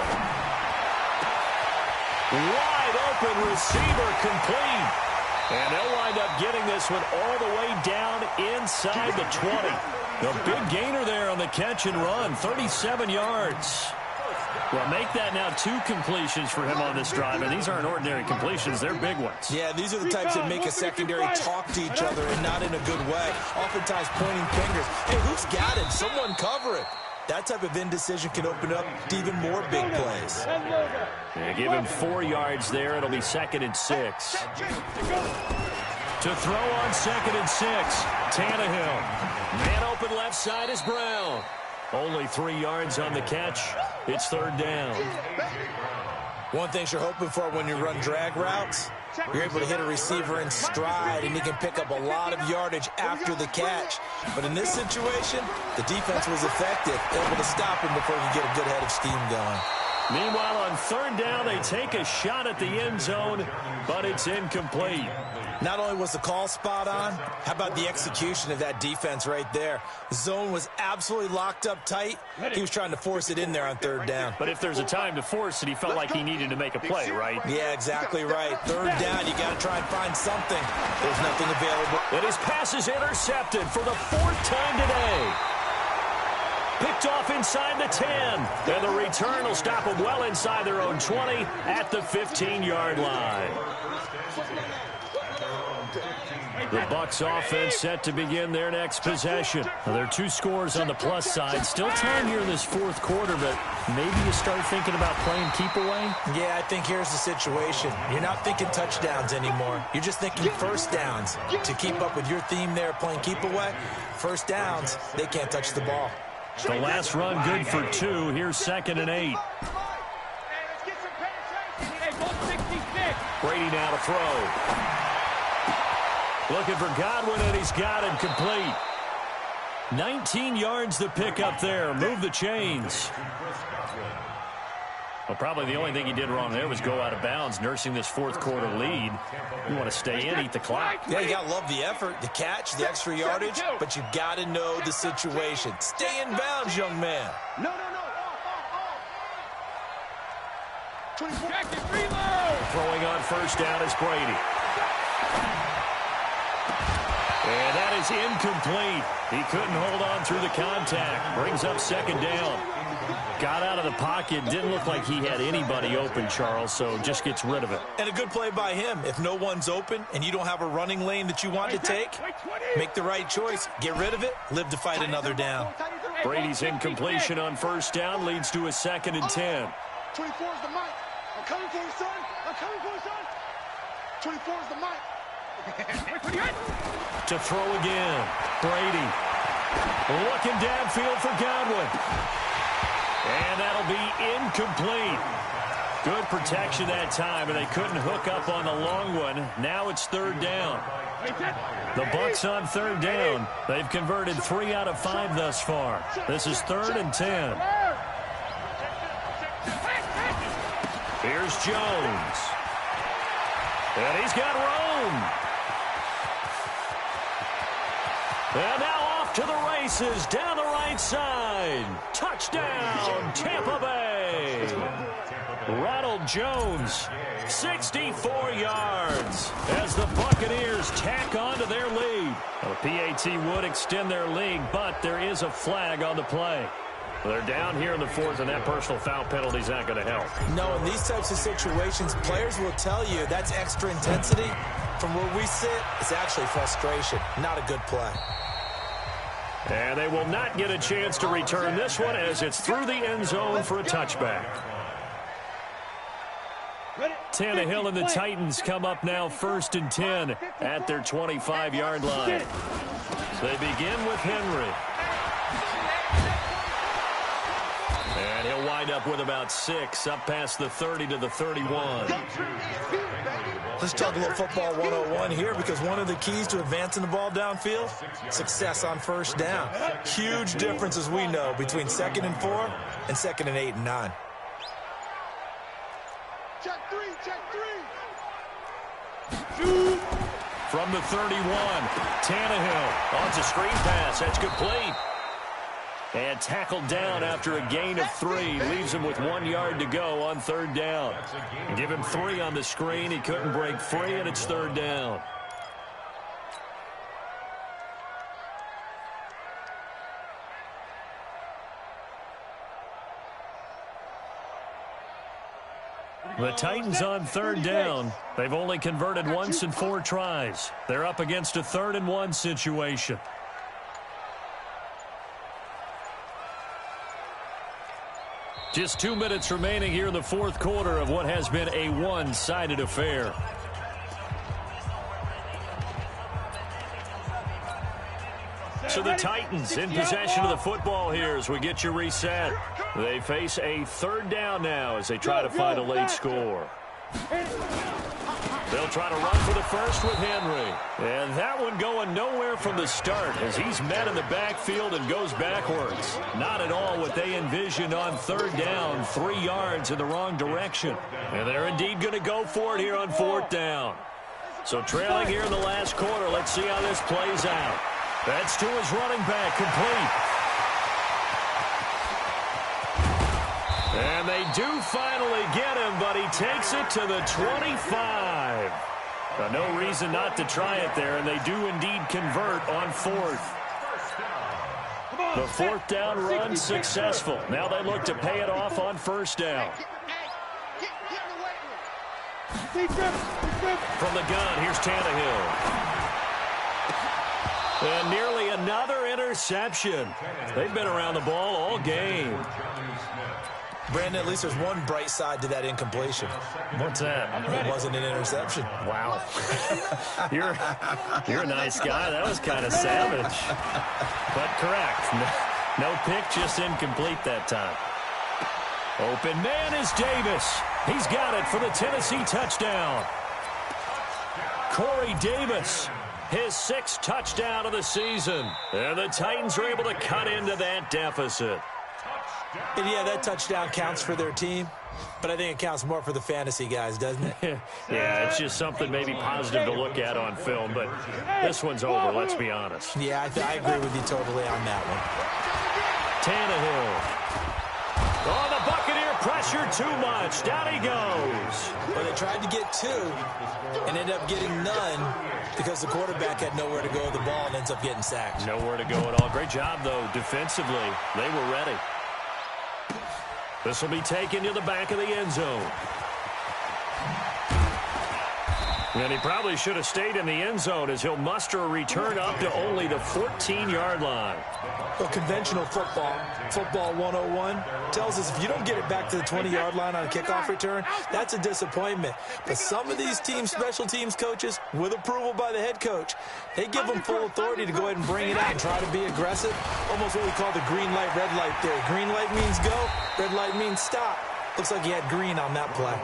Wide open receiver, complete. And they'll wind up getting this one all the way down inside the 20. The big gainer there on the catch and run, 37 yards. Well, make that now 2 completions for him on this drive, and these aren't ordinary completions. They're big ones. Yeah, these are the types that make a secondary talk to each other and not in a good way. Oftentimes pointing fingers. Hey, who's got him? Someone cover it. That type of indecision can open up to even more big plays. Yeah, give him 4 yards there. It'll be 2nd and 6. To throw on 2nd and 6. Tannehill. Man open left side is Brown. Only 3 yards on the catch. It's 3rd down. One thing you're hoping for when you run drag routes, you're able to hit a receiver in stride, and he can pick up a lot of yardage after the catch. But in this situation, the defense was effective, able to stop him before he could get a good head of steam going. Meanwhile, on 3rd down, they take a shot at the end zone, but it's incomplete. Not only was the call spot on, how about the execution of that defense right there? The zone was absolutely locked up tight. He was trying to force it in there on 3rd down. But if there's a time to force it, he felt like he needed to make a play, right? Yeah, exactly right. 3rd down, you got to try and find something. There's nothing available. And his pass is intercepted for the 4th time today. Picked off inside the 10. And the return will stop them well inside their own 20 at the 15-yard line. The Bucs offense set to begin their next possession. Now, there are 2 scores on the plus side. Still time here in this 4th quarter, but maybe you start thinking about playing keep away? Yeah, I think here's the situation. You're not thinking touchdowns anymore. You're just thinking 1st downs. To keep up with your theme there, playing keep away, 1st downs, they can't touch the ball. The last run good for 2. Here's 2nd and 8. Brady now to throw. Looking for Godwin, and he's got him complete. 19 yards to pick up there. Move the chains. Well, probably the only thing he did wrong there was go out of bounds, nursing this 4th quarter lead. You want to stay in, eat the clock. Yeah, you got to love the effort, the catch, the extra yardage, but you got to know the situation. Stay in bounds, young man. No. Throwing on 1st down is Brady. And that is incomplete. He couldn't hold on through the contact. Brings up 2nd down. Got out of the pocket. Didn't look like he had anybody open, Charles, so just gets rid of it. And a good play by him. If no one's open and you don't have a running lane that you want to take, make the right choice. Get rid of it. Live to fight another down. Brady's incompletion on 1st down leads to a 2nd and 10. 24 is the mic. I'm coming for you, son. I'm coming for you, son. 24 is the mic. To throw again. Brady. Looking downfield for Godwin. And that'll be incomplete. Good protection that time, and they couldn't hook up on the long one. Now it's third down. The Bucs on third down. They've converted 3 out of 5 thus far. This is 3rd and 10. Here's Jones. And he's got room. And now off to the races down the right side. Touchdown, Tampa Bay. Ronald Jones, 64 yards as the Buccaneers tack on to their lead. The PAT would extend their lead, but there is a flag on the play. They're down here in the 4th, and that personal foul penalty is not going to help. No, in these types of situations, players will tell you that's extra intensity. From where we sit, it's actually frustration. Not a good play. And they will not get a chance to return this one as it's through the end zone for a touchback. Tannehill and the Titans come up now 1st and 10 at their 25-yard line. They begin with Henry. And he'll wind up with about 6, up past the 30 to the 31. Let's talk a little football 101 here, because one of the keys to advancing the ball downfield, success on first down. Huge difference, as we know, between 2nd and 4 and 2nd and 8 and 9. Check 3, check 3. From the 31, Tannehill on a screen pass. That's complete. And tackled down after a gain of 3. Leaves him with 1 yard to go on 3rd down. Give him 3 on the screen. He couldn't break free, and it's 3rd down. The Titans on 3rd down. They've only converted once in 4 tries. They're up against a 3rd and 1 situation. Just 2 minutes remaining here in the 4th quarter of what has been a one-sided affair. So the Titans in possession of the football here as we get you reset. They face a 3rd down now as they try to find a late score. They'll try to run for the first with Henry. And that one going nowhere from the start as he's met in the backfield and goes backwards. Not at all what they envisioned on 3rd down, 3 yards in the wrong direction. And they're indeed going to go for it here on 4th down. So trailing here in the last quarter, let's see how this plays out. That's to his running back, complete. And they do finally get him, but he takes it to the 25. No reason not to try it there, and they do indeed convert on 4th. The 4th down run successful. Now they look to pay it off on 1st down. From the gun, here's Tannehill. And nearly another interception. They've been around the ball all game. Brandon, at least there's one bright side to that incompletion. What's that? It wasn't an interception. Wow. You're a nice guy. That was kind of savage. But correct. No pick, just incomplete that time. Open man is Davis. He's got it for the Tennessee touchdown. Corey Davis, his 6th touchdown of the season. And the Titans are able to cut into that deficit. And yeah, that touchdown counts for their team, but I think it counts more for the fantasy guys, doesn't it? Yeah, it's just something maybe positive to look at on film, but this one's over, let's be honest. Yeah, I agree with you totally on that one. Tannehill. Oh, the Buccaneer pressure too much. Down he goes. Well, they tried to get 2 and ended up getting none because the quarterback had nowhere to go with the ball and ends up getting sacked. Nowhere to go at all. Great job, though, defensively. They were ready. This will be taken to the back of the end zone. And he probably should have stayed in the end zone as he'll muster a return up to only the 14-yard line. Well, conventional football 101, tells us if you don't get it back to the 20-yard line on a kickoff return, that's a disappointment. But some of these teams, special teams coaches, with approval by the head coach, they give them full authority to go ahead and bring it out and try to be aggressive. Almost what we call the green light, red light theory. Green light means go, red light means stop. Looks like he had green on that play.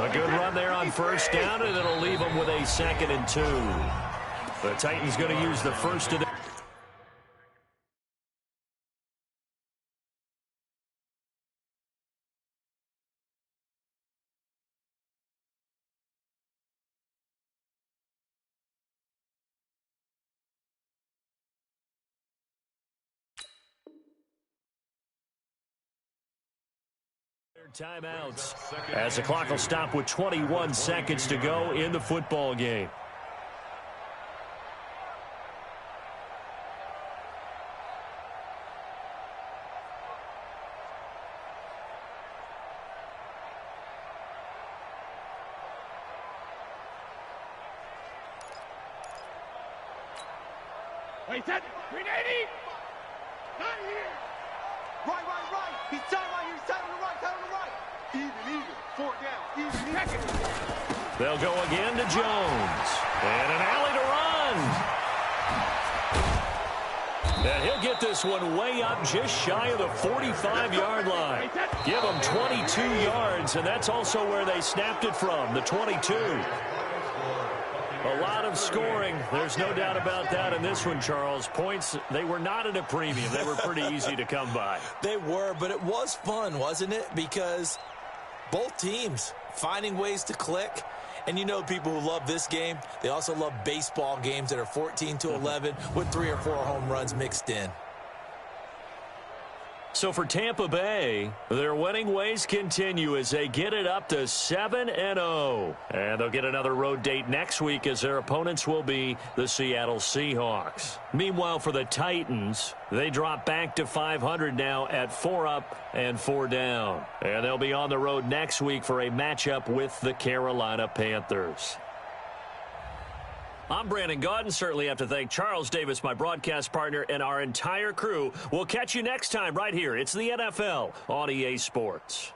A good run there on first down, and it'll leave them with a 2nd and 2. The Titans going to use the first of the timeouts as the clock will stop with 21 seconds to go in the football game. Wait, that 380. Not here. Right. He's tied right here. He's tied on the right. Even. 4 down. Even. They'll go again to Jones. And an alley to run. And he'll get this one way up just shy of the 45-yard line. Give them 22 yards, and that's also where they snapped it from, the 22. A lot of scoring. There's no doubt about that in this one, Charles. Points, they were not at a premium. They were pretty easy to come by. They were, but it was fun, wasn't it? Because both teams finding ways to click. And you know people who love this game, they also love baseball games that are 14-11 with 3 or 4 home runs mixed in. So for Tampa Bay, their winning ways continue as they get it up to 7-0. And they'll get another road date next week as their opponents will be the Seattle Seahawks. Meanwhile, for the Titans, they drop back to 500 now at 4 up and 4 down. And they'll be on the road next week for a matchup with the Carolina Panthers. I'm Brandon Gaudin. Certainly have to thank Charles Davis, my broadcast partner, and our entire crew. We'll catch you next time right here. It's the NFL on EA Sports.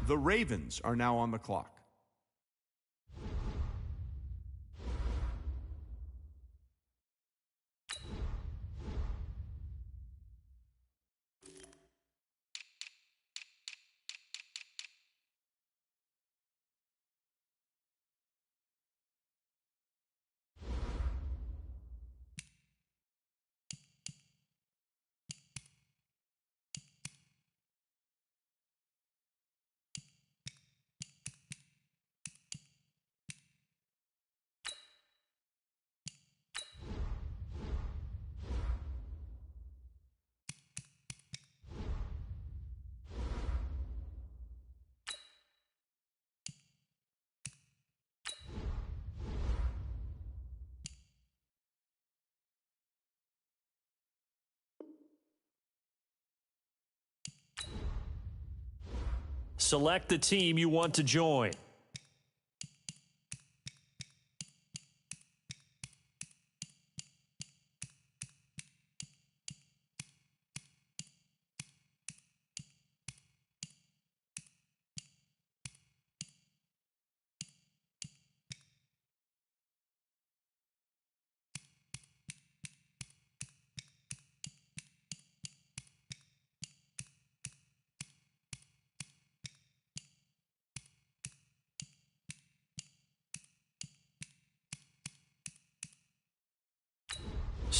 The Ravens are now on the clock. Select the team you want to join.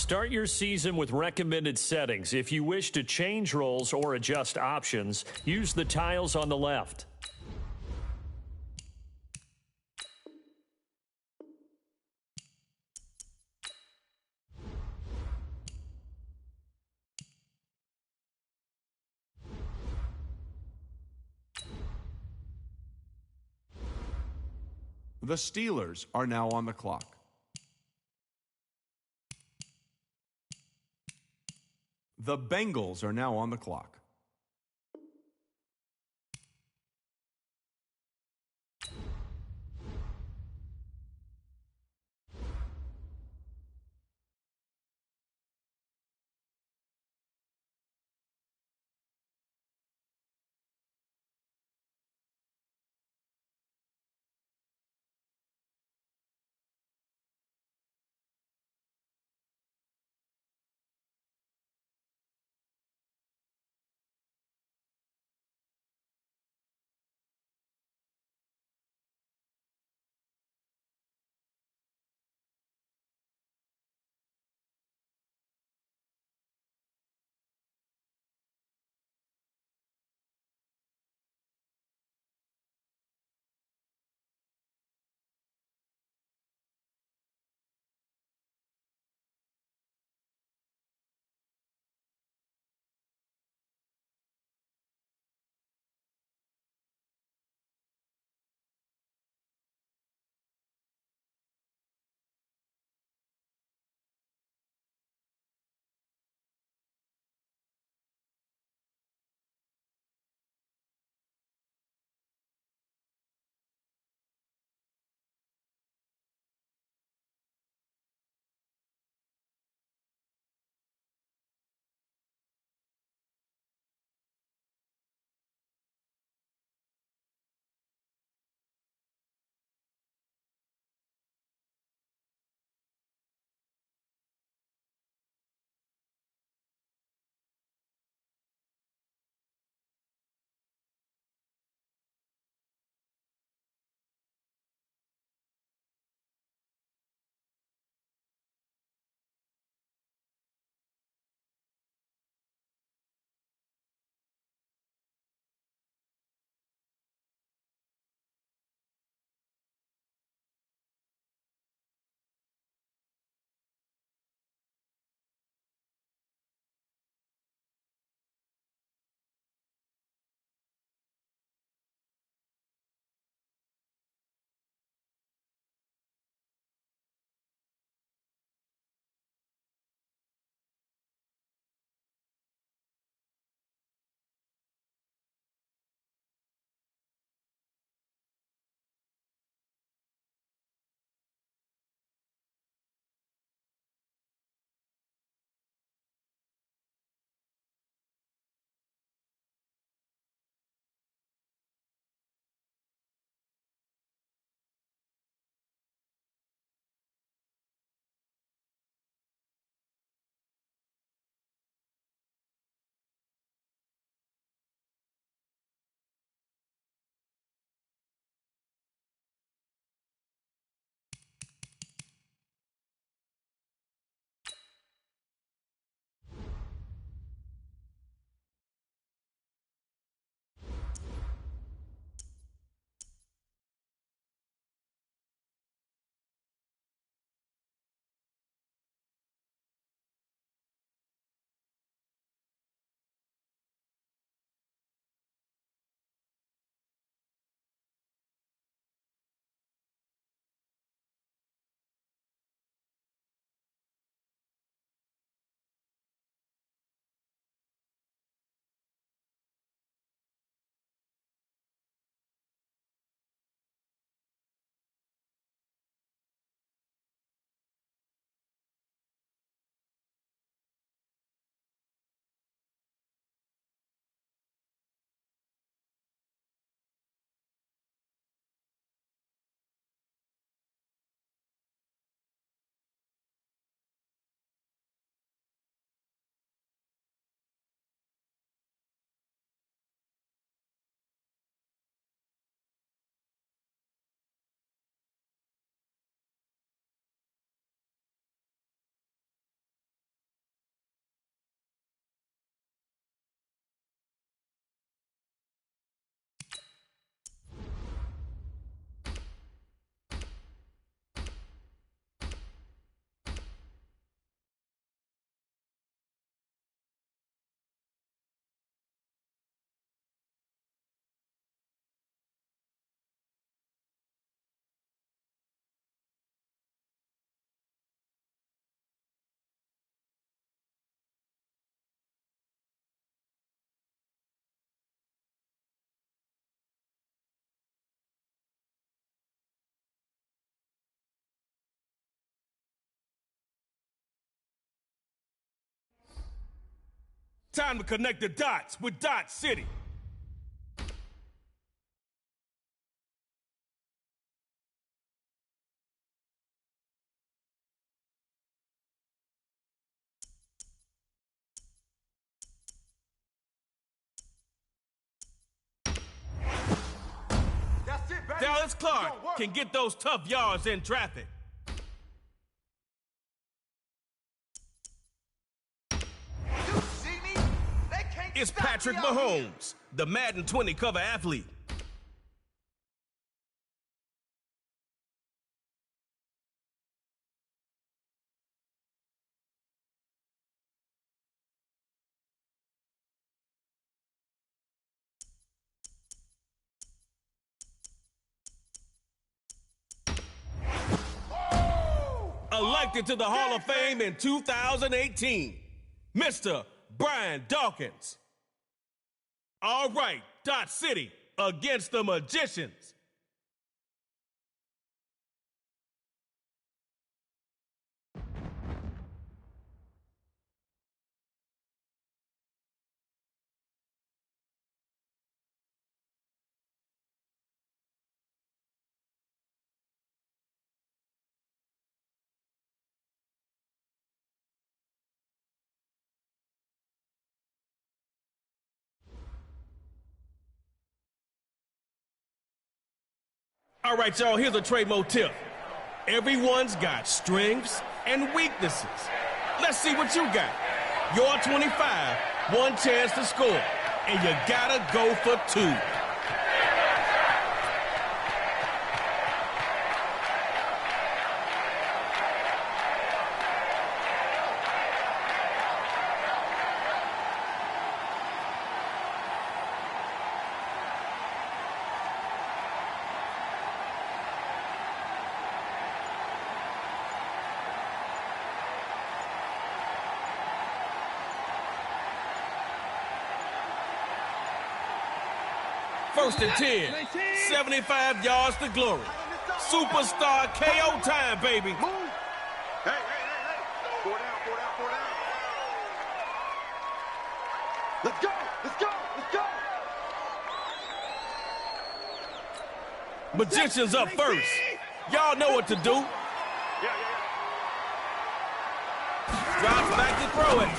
Start your season with recommended settings. If you wish to change roles or adjust options, use the tiles on the left. The Steelers are now on the clock. The Bengals are now on the clock. time to connect the dots with Dot City. Dallas Clark can get those tough yards in traffic. It's Patrick Mahomes, the Madden 20 cover athlete. Elected to the Hall of Fame in 2018, Mr. Brian Dawkins. All right, Dot City against the Magicians. All right, y'all, here's a trade motif. Everyone's got strengths and weaknesses. Let's see what you got. You're 25, one chance to score, and you gotta go for two. First and 10, 75 yards to glory. Superstar KO time, baby. Hey. 4 down. Let's go. Magicians up first. Y'all know what to do. Yeah. Drops back to throw it.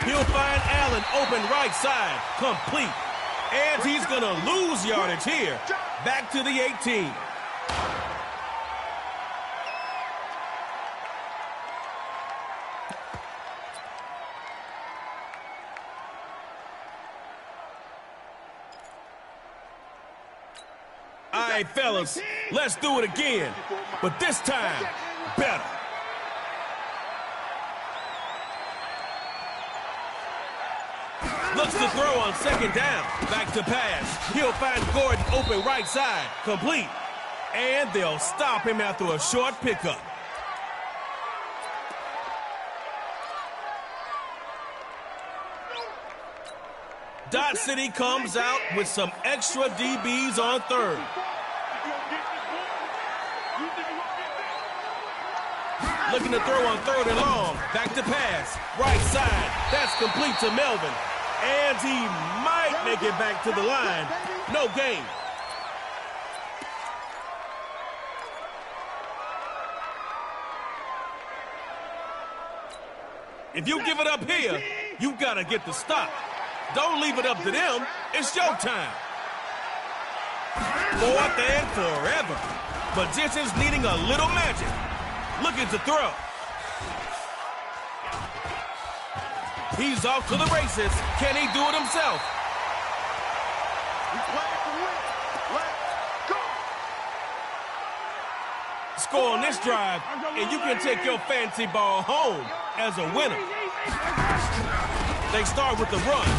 He'll find Allen open right side. Complete. And he's going to lose yardage here. Back to the 18. All right, fellas, let's do it again. But this time, better. Looks to throw on second down. Back to pass. He'll find Gordon open right side. Complete. And they'll stop him after a short pickup. Dot City comes out with some extra DBs on third. Looking to throw on third and long. Back to pass. Right side. That's complete to Melvin. And he might make it back to the line. No gain. If you give it up here, you gotta get the stop. Don't leave it up to them. It's your time. Fourth and forever. Magicians needing a little magic. Looking to throw. He's off to the races. Can he do it himself? He's playing to win. Let's go. Score on this drive, and you can take your fancy ball home as a winner. They start with the run.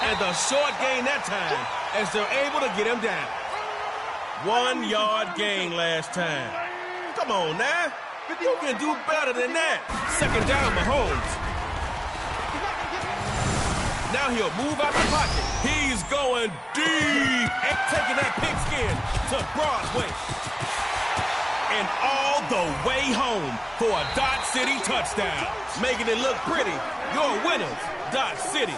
And the short gain that time as they're able to get him down. 1 yard gain last time. Come on now. You can do better than that. Second down, Mahomes. Now he'll move out the pocket. He's going deep and taking that pigskin to Broadway. And all the way home for a Dot City touchdown. Making it look pretty. Your winners, Dodge City.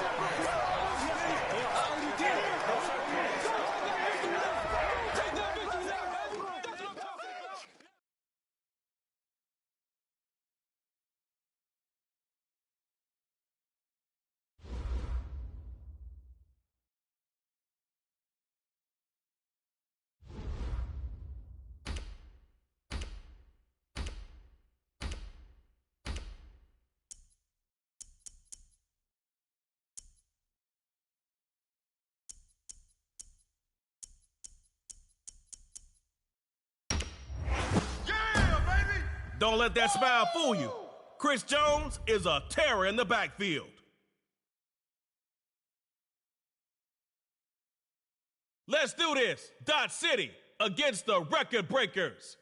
Don't let that smile fool you. Chris Jones is a terror in the backfield. Let's do this. Dodge City against the Record Breakers.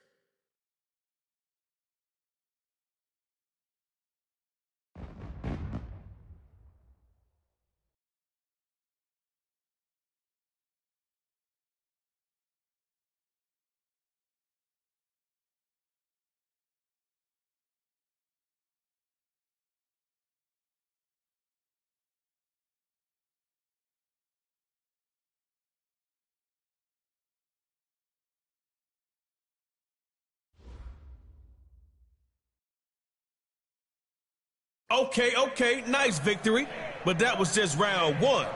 Okay, nice victory, but that was just round one.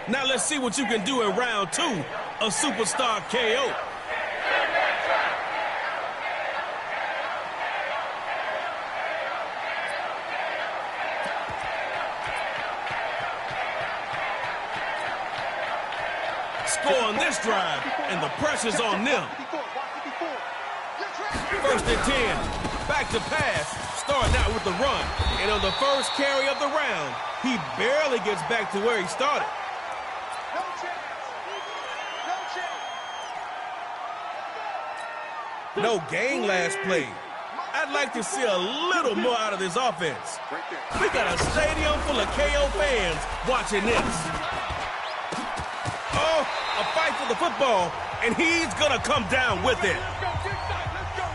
Now let's see what you can do in round two, a superstar KO. Score on this drive, and the pressure's on them. First and 10, back to pass. Starting out with the run, and on the first carry of the round, he barely gets back to where he started. No chance. No chance. No gain last play. I'd like to see a little more out of this offense. We got a stadium full of KO fans watching this. Oh, a fight for the football, and he's gonna come down with it.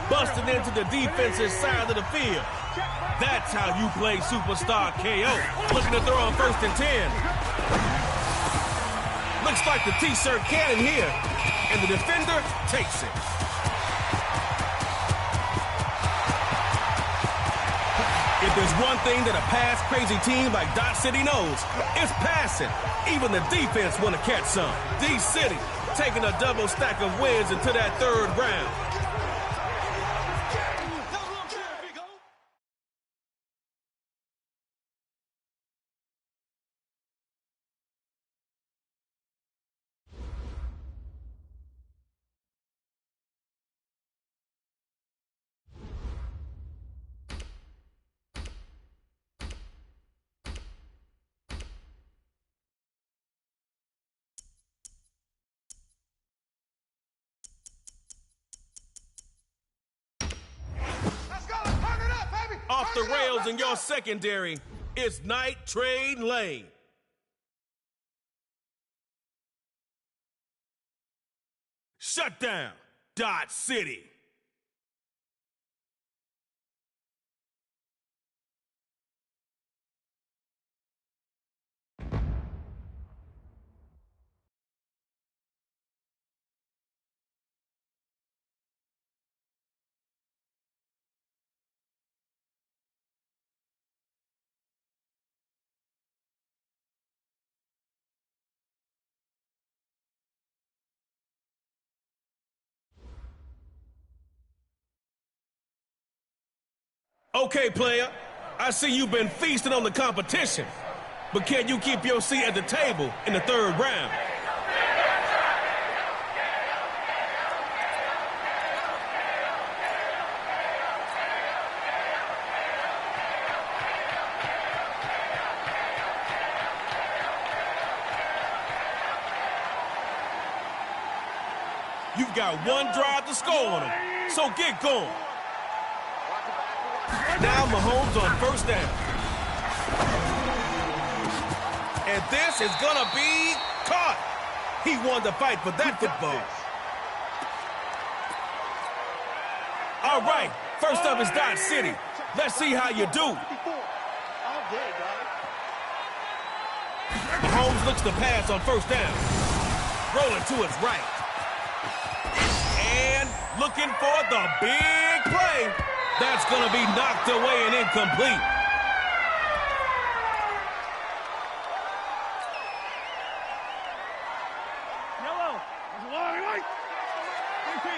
Busting into the defensive side of the field. That's how you play superstar KO. Looking to throw on first and 10. Looks like the T-shirt cannon here, and the defender takes it. If there's one thing that a pass-crazy team like Dodge City knows, it's passing. Even the defense want to catch some. D-City taking a double stack of wins into that third round. Off the rails in your secondary, it's Night Train Lane. Shut down, Dodge City. Okay, player, I see you've been feasting on the competition, but can you keep your seat at the table in the third round? You've got one drive to score on them, so get going. Now Mahomes on first down. And this is going to be caught. He won the fight for that football. All right, first up is Dodge City. Let's see how you do. looks to pass on first down. Rolling to his right. And looking for the big play. That's going to be knocked away and incomplete. Yellow. There's a long right. 18.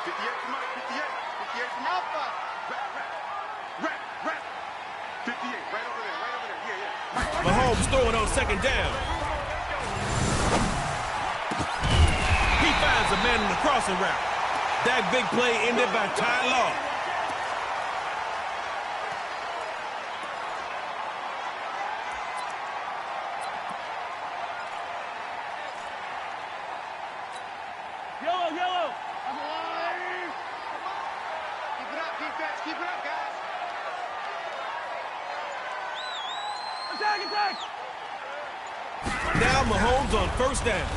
58 from Mike. 58 from Alpha. Rap. 58. Right over there. Yeah. Mahomes throwing on second down. He finds a man in the crossing route. That big play ended by Ty Law. Yellow. Keep it up, defense. Keep it up, guys. Attack. Now Mahomes on first down.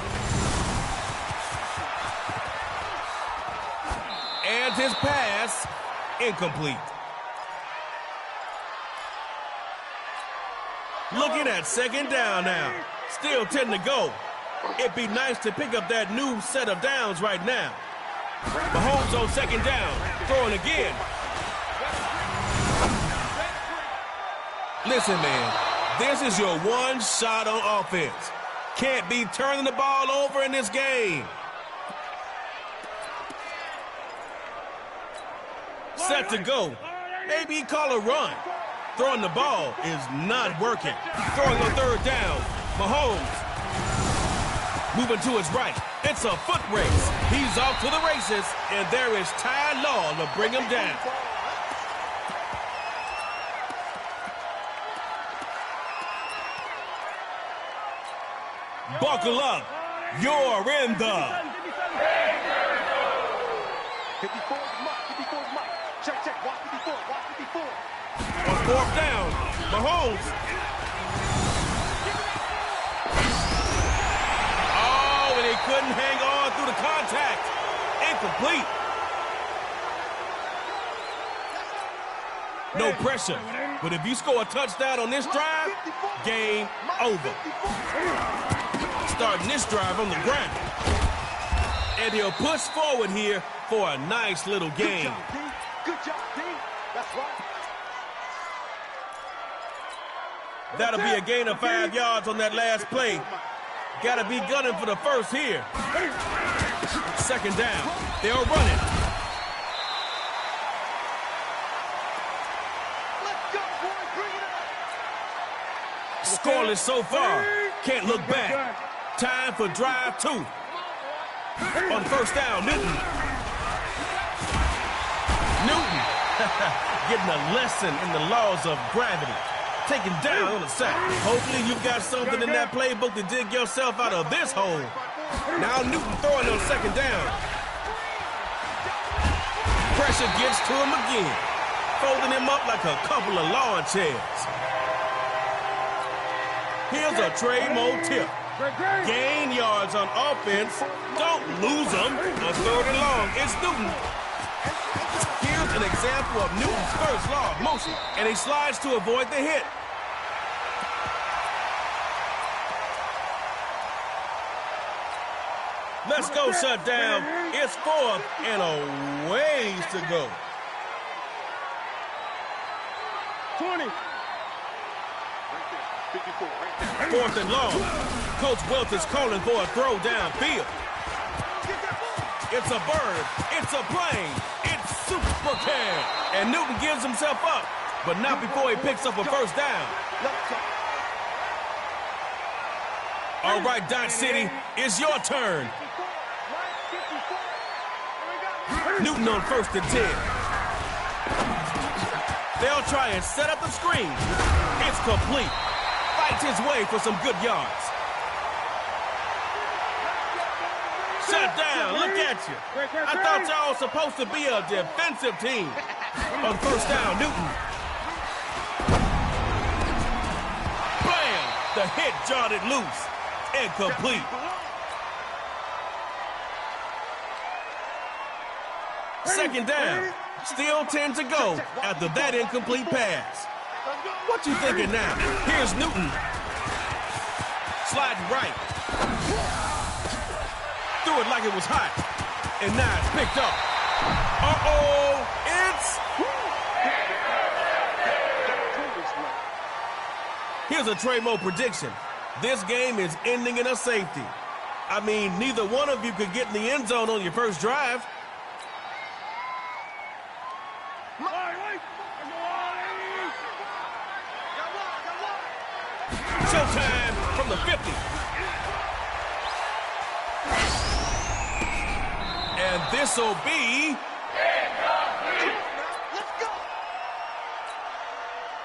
And his pass, incomplete. Looking at second down now. Still 10 to go. It'd be nice to pick up that new set of downs right now. Mahomes on second down, throwing again. Listen, man, this is your one shot on offense. Can't be turning the ball over in this game. Set to go. Maybe he call a run. Throwing the ball is not working. Throwing on third down. Mahomes moving to his right. It's a foot race. He's off to the races, and there is Ty Law to bring him down. Buckle up. You're in the 54 Mike. Check. Watch 54. on fourth down. Mahomes. Oh, and he couldn't hang on through the contact. Incomplete. No pressure. But if you score a touchdown on this drive, game over. Starting this drive on the ground. And he'll push forward here for a nice little gain. Good job, D. That's right. That'll be a gain of 5 yards on that last play. Got to be gunning for the first here. Second down. They're running. Let's go, boys. Bring it up. Scoreless so far. Can't look back. Time for drive 2. On first down, Newton. Getting a lesson in the laws of gravity. Taken down on the sack. Hopefully you've got something in that playbook to dig yourself out of this hole. Now Newton throwing on second down. Pressure gets to him again. Folding him up like a couple of lawn chairs. Here's a Trey Moe tip. Gain yards on offense. Don't lose them. A third and long. It's Newton. Here's an example of Newton's first law of motion. And he slides to avoid the hit. Let's go, shutdown. It's fourth and a ways to go. 20. Fourth and long. Coach Welch is calling for a throw downfield. It's a bird. It's a plane. It's super can. And Newton gives himself up, but not before he picks up a first down. All right, Dodge City, it's your turn. Newton on first and 10. They'll try and set up the screen. It's complete. Fights his way for some good yards. Shut down. Look at you. I thought y'all were supposed to be a defensive team. On first down, Newton. Bam! The hit jarred it loose. Incomplete. Second down. Still 10 to go after that incomplete pass. What you thinking now? Here's Newton. sliding right. Threw it like it was hot. And now it's picked up. Uh-oh, it's... Here's a Trey Mo prediction. This game is ending in a safety. I mean, neither one of you could get in the end zone on your first drive. Showtime from the 50. And this'll be... Let's go.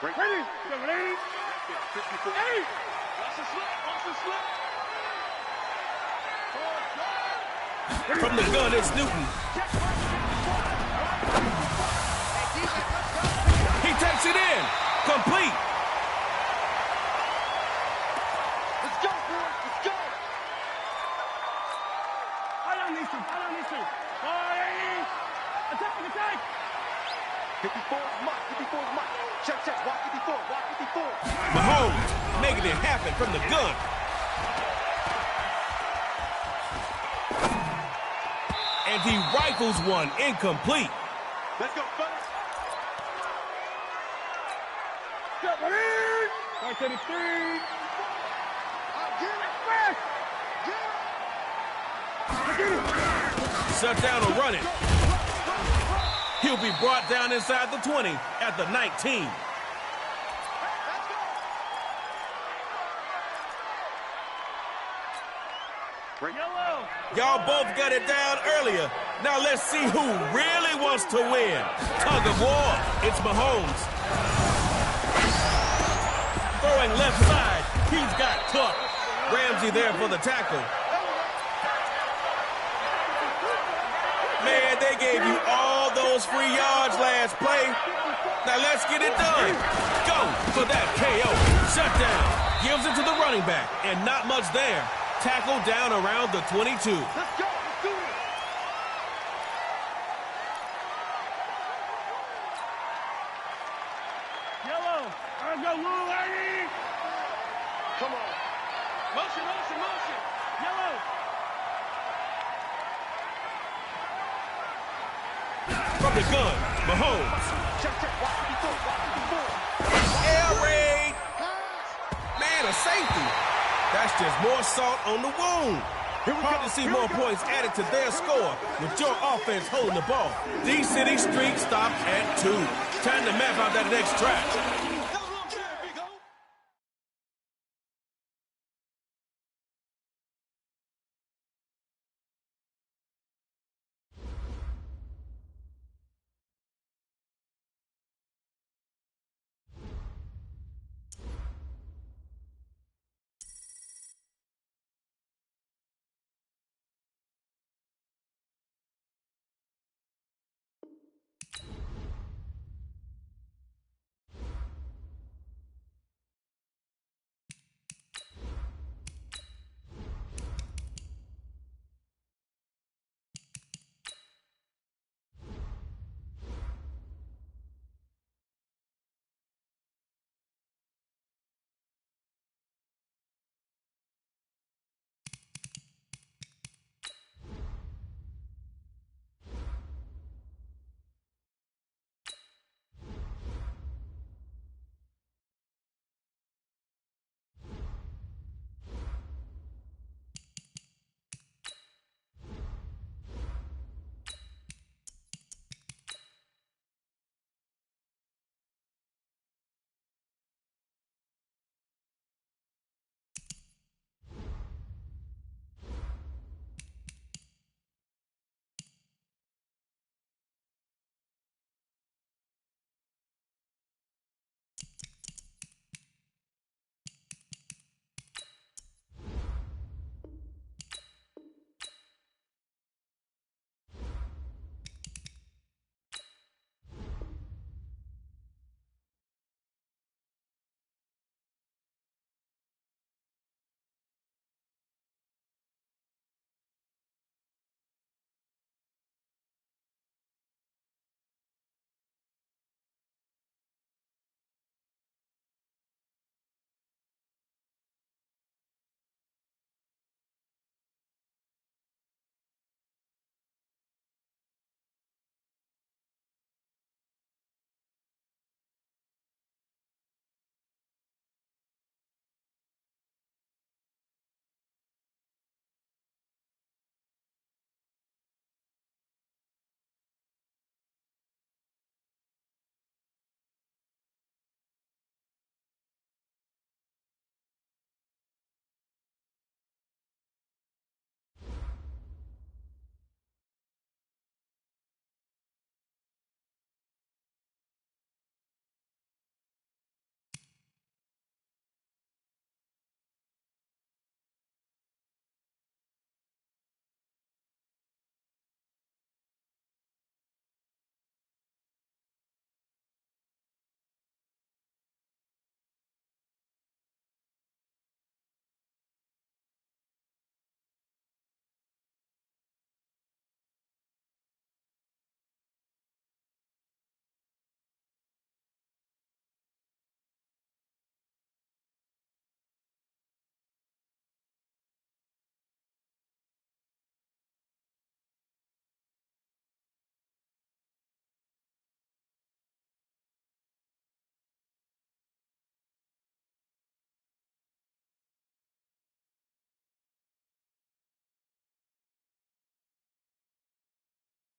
Ready? 54. Hey! Watch the slip. Watch the slip. From the gun, it's Newton. He takes it in. Complete. Let's go, boys. Let's go. I don't need to. Attack. 54 is Mike. 54 is Mike. Check. Watch 54. Watch 54. Mahomes making it happen from the gun. And he rifles one incomplete. Let's go, fellas. Right to the 3. Shut down or run it. He'll be brought down inside the 20 at the 19. Yellow. Y'all both got it down earlier. Now let's see who really wants to win. Tug of war. It's Mahomes. Throwing left side. He's got Cook. Ramsey there for the tackle. Man, they gave you all those free yards last play. Now let's get it done. Go for that KO. Shut down. Gives it to the running back. And not much there. Tackle down around the 22. Let's go. Let's do it. Yellow. Let's go, Lou, lady. Come on. Motion. Yellow. From the gun, Mahomes. Check. Watch 54. Air raid. Man, a safety. That's just more salt on the wound. Hard to see more points added to their score with your offense holding the ball. D-City Street stopped at 2. Time to map out that next track.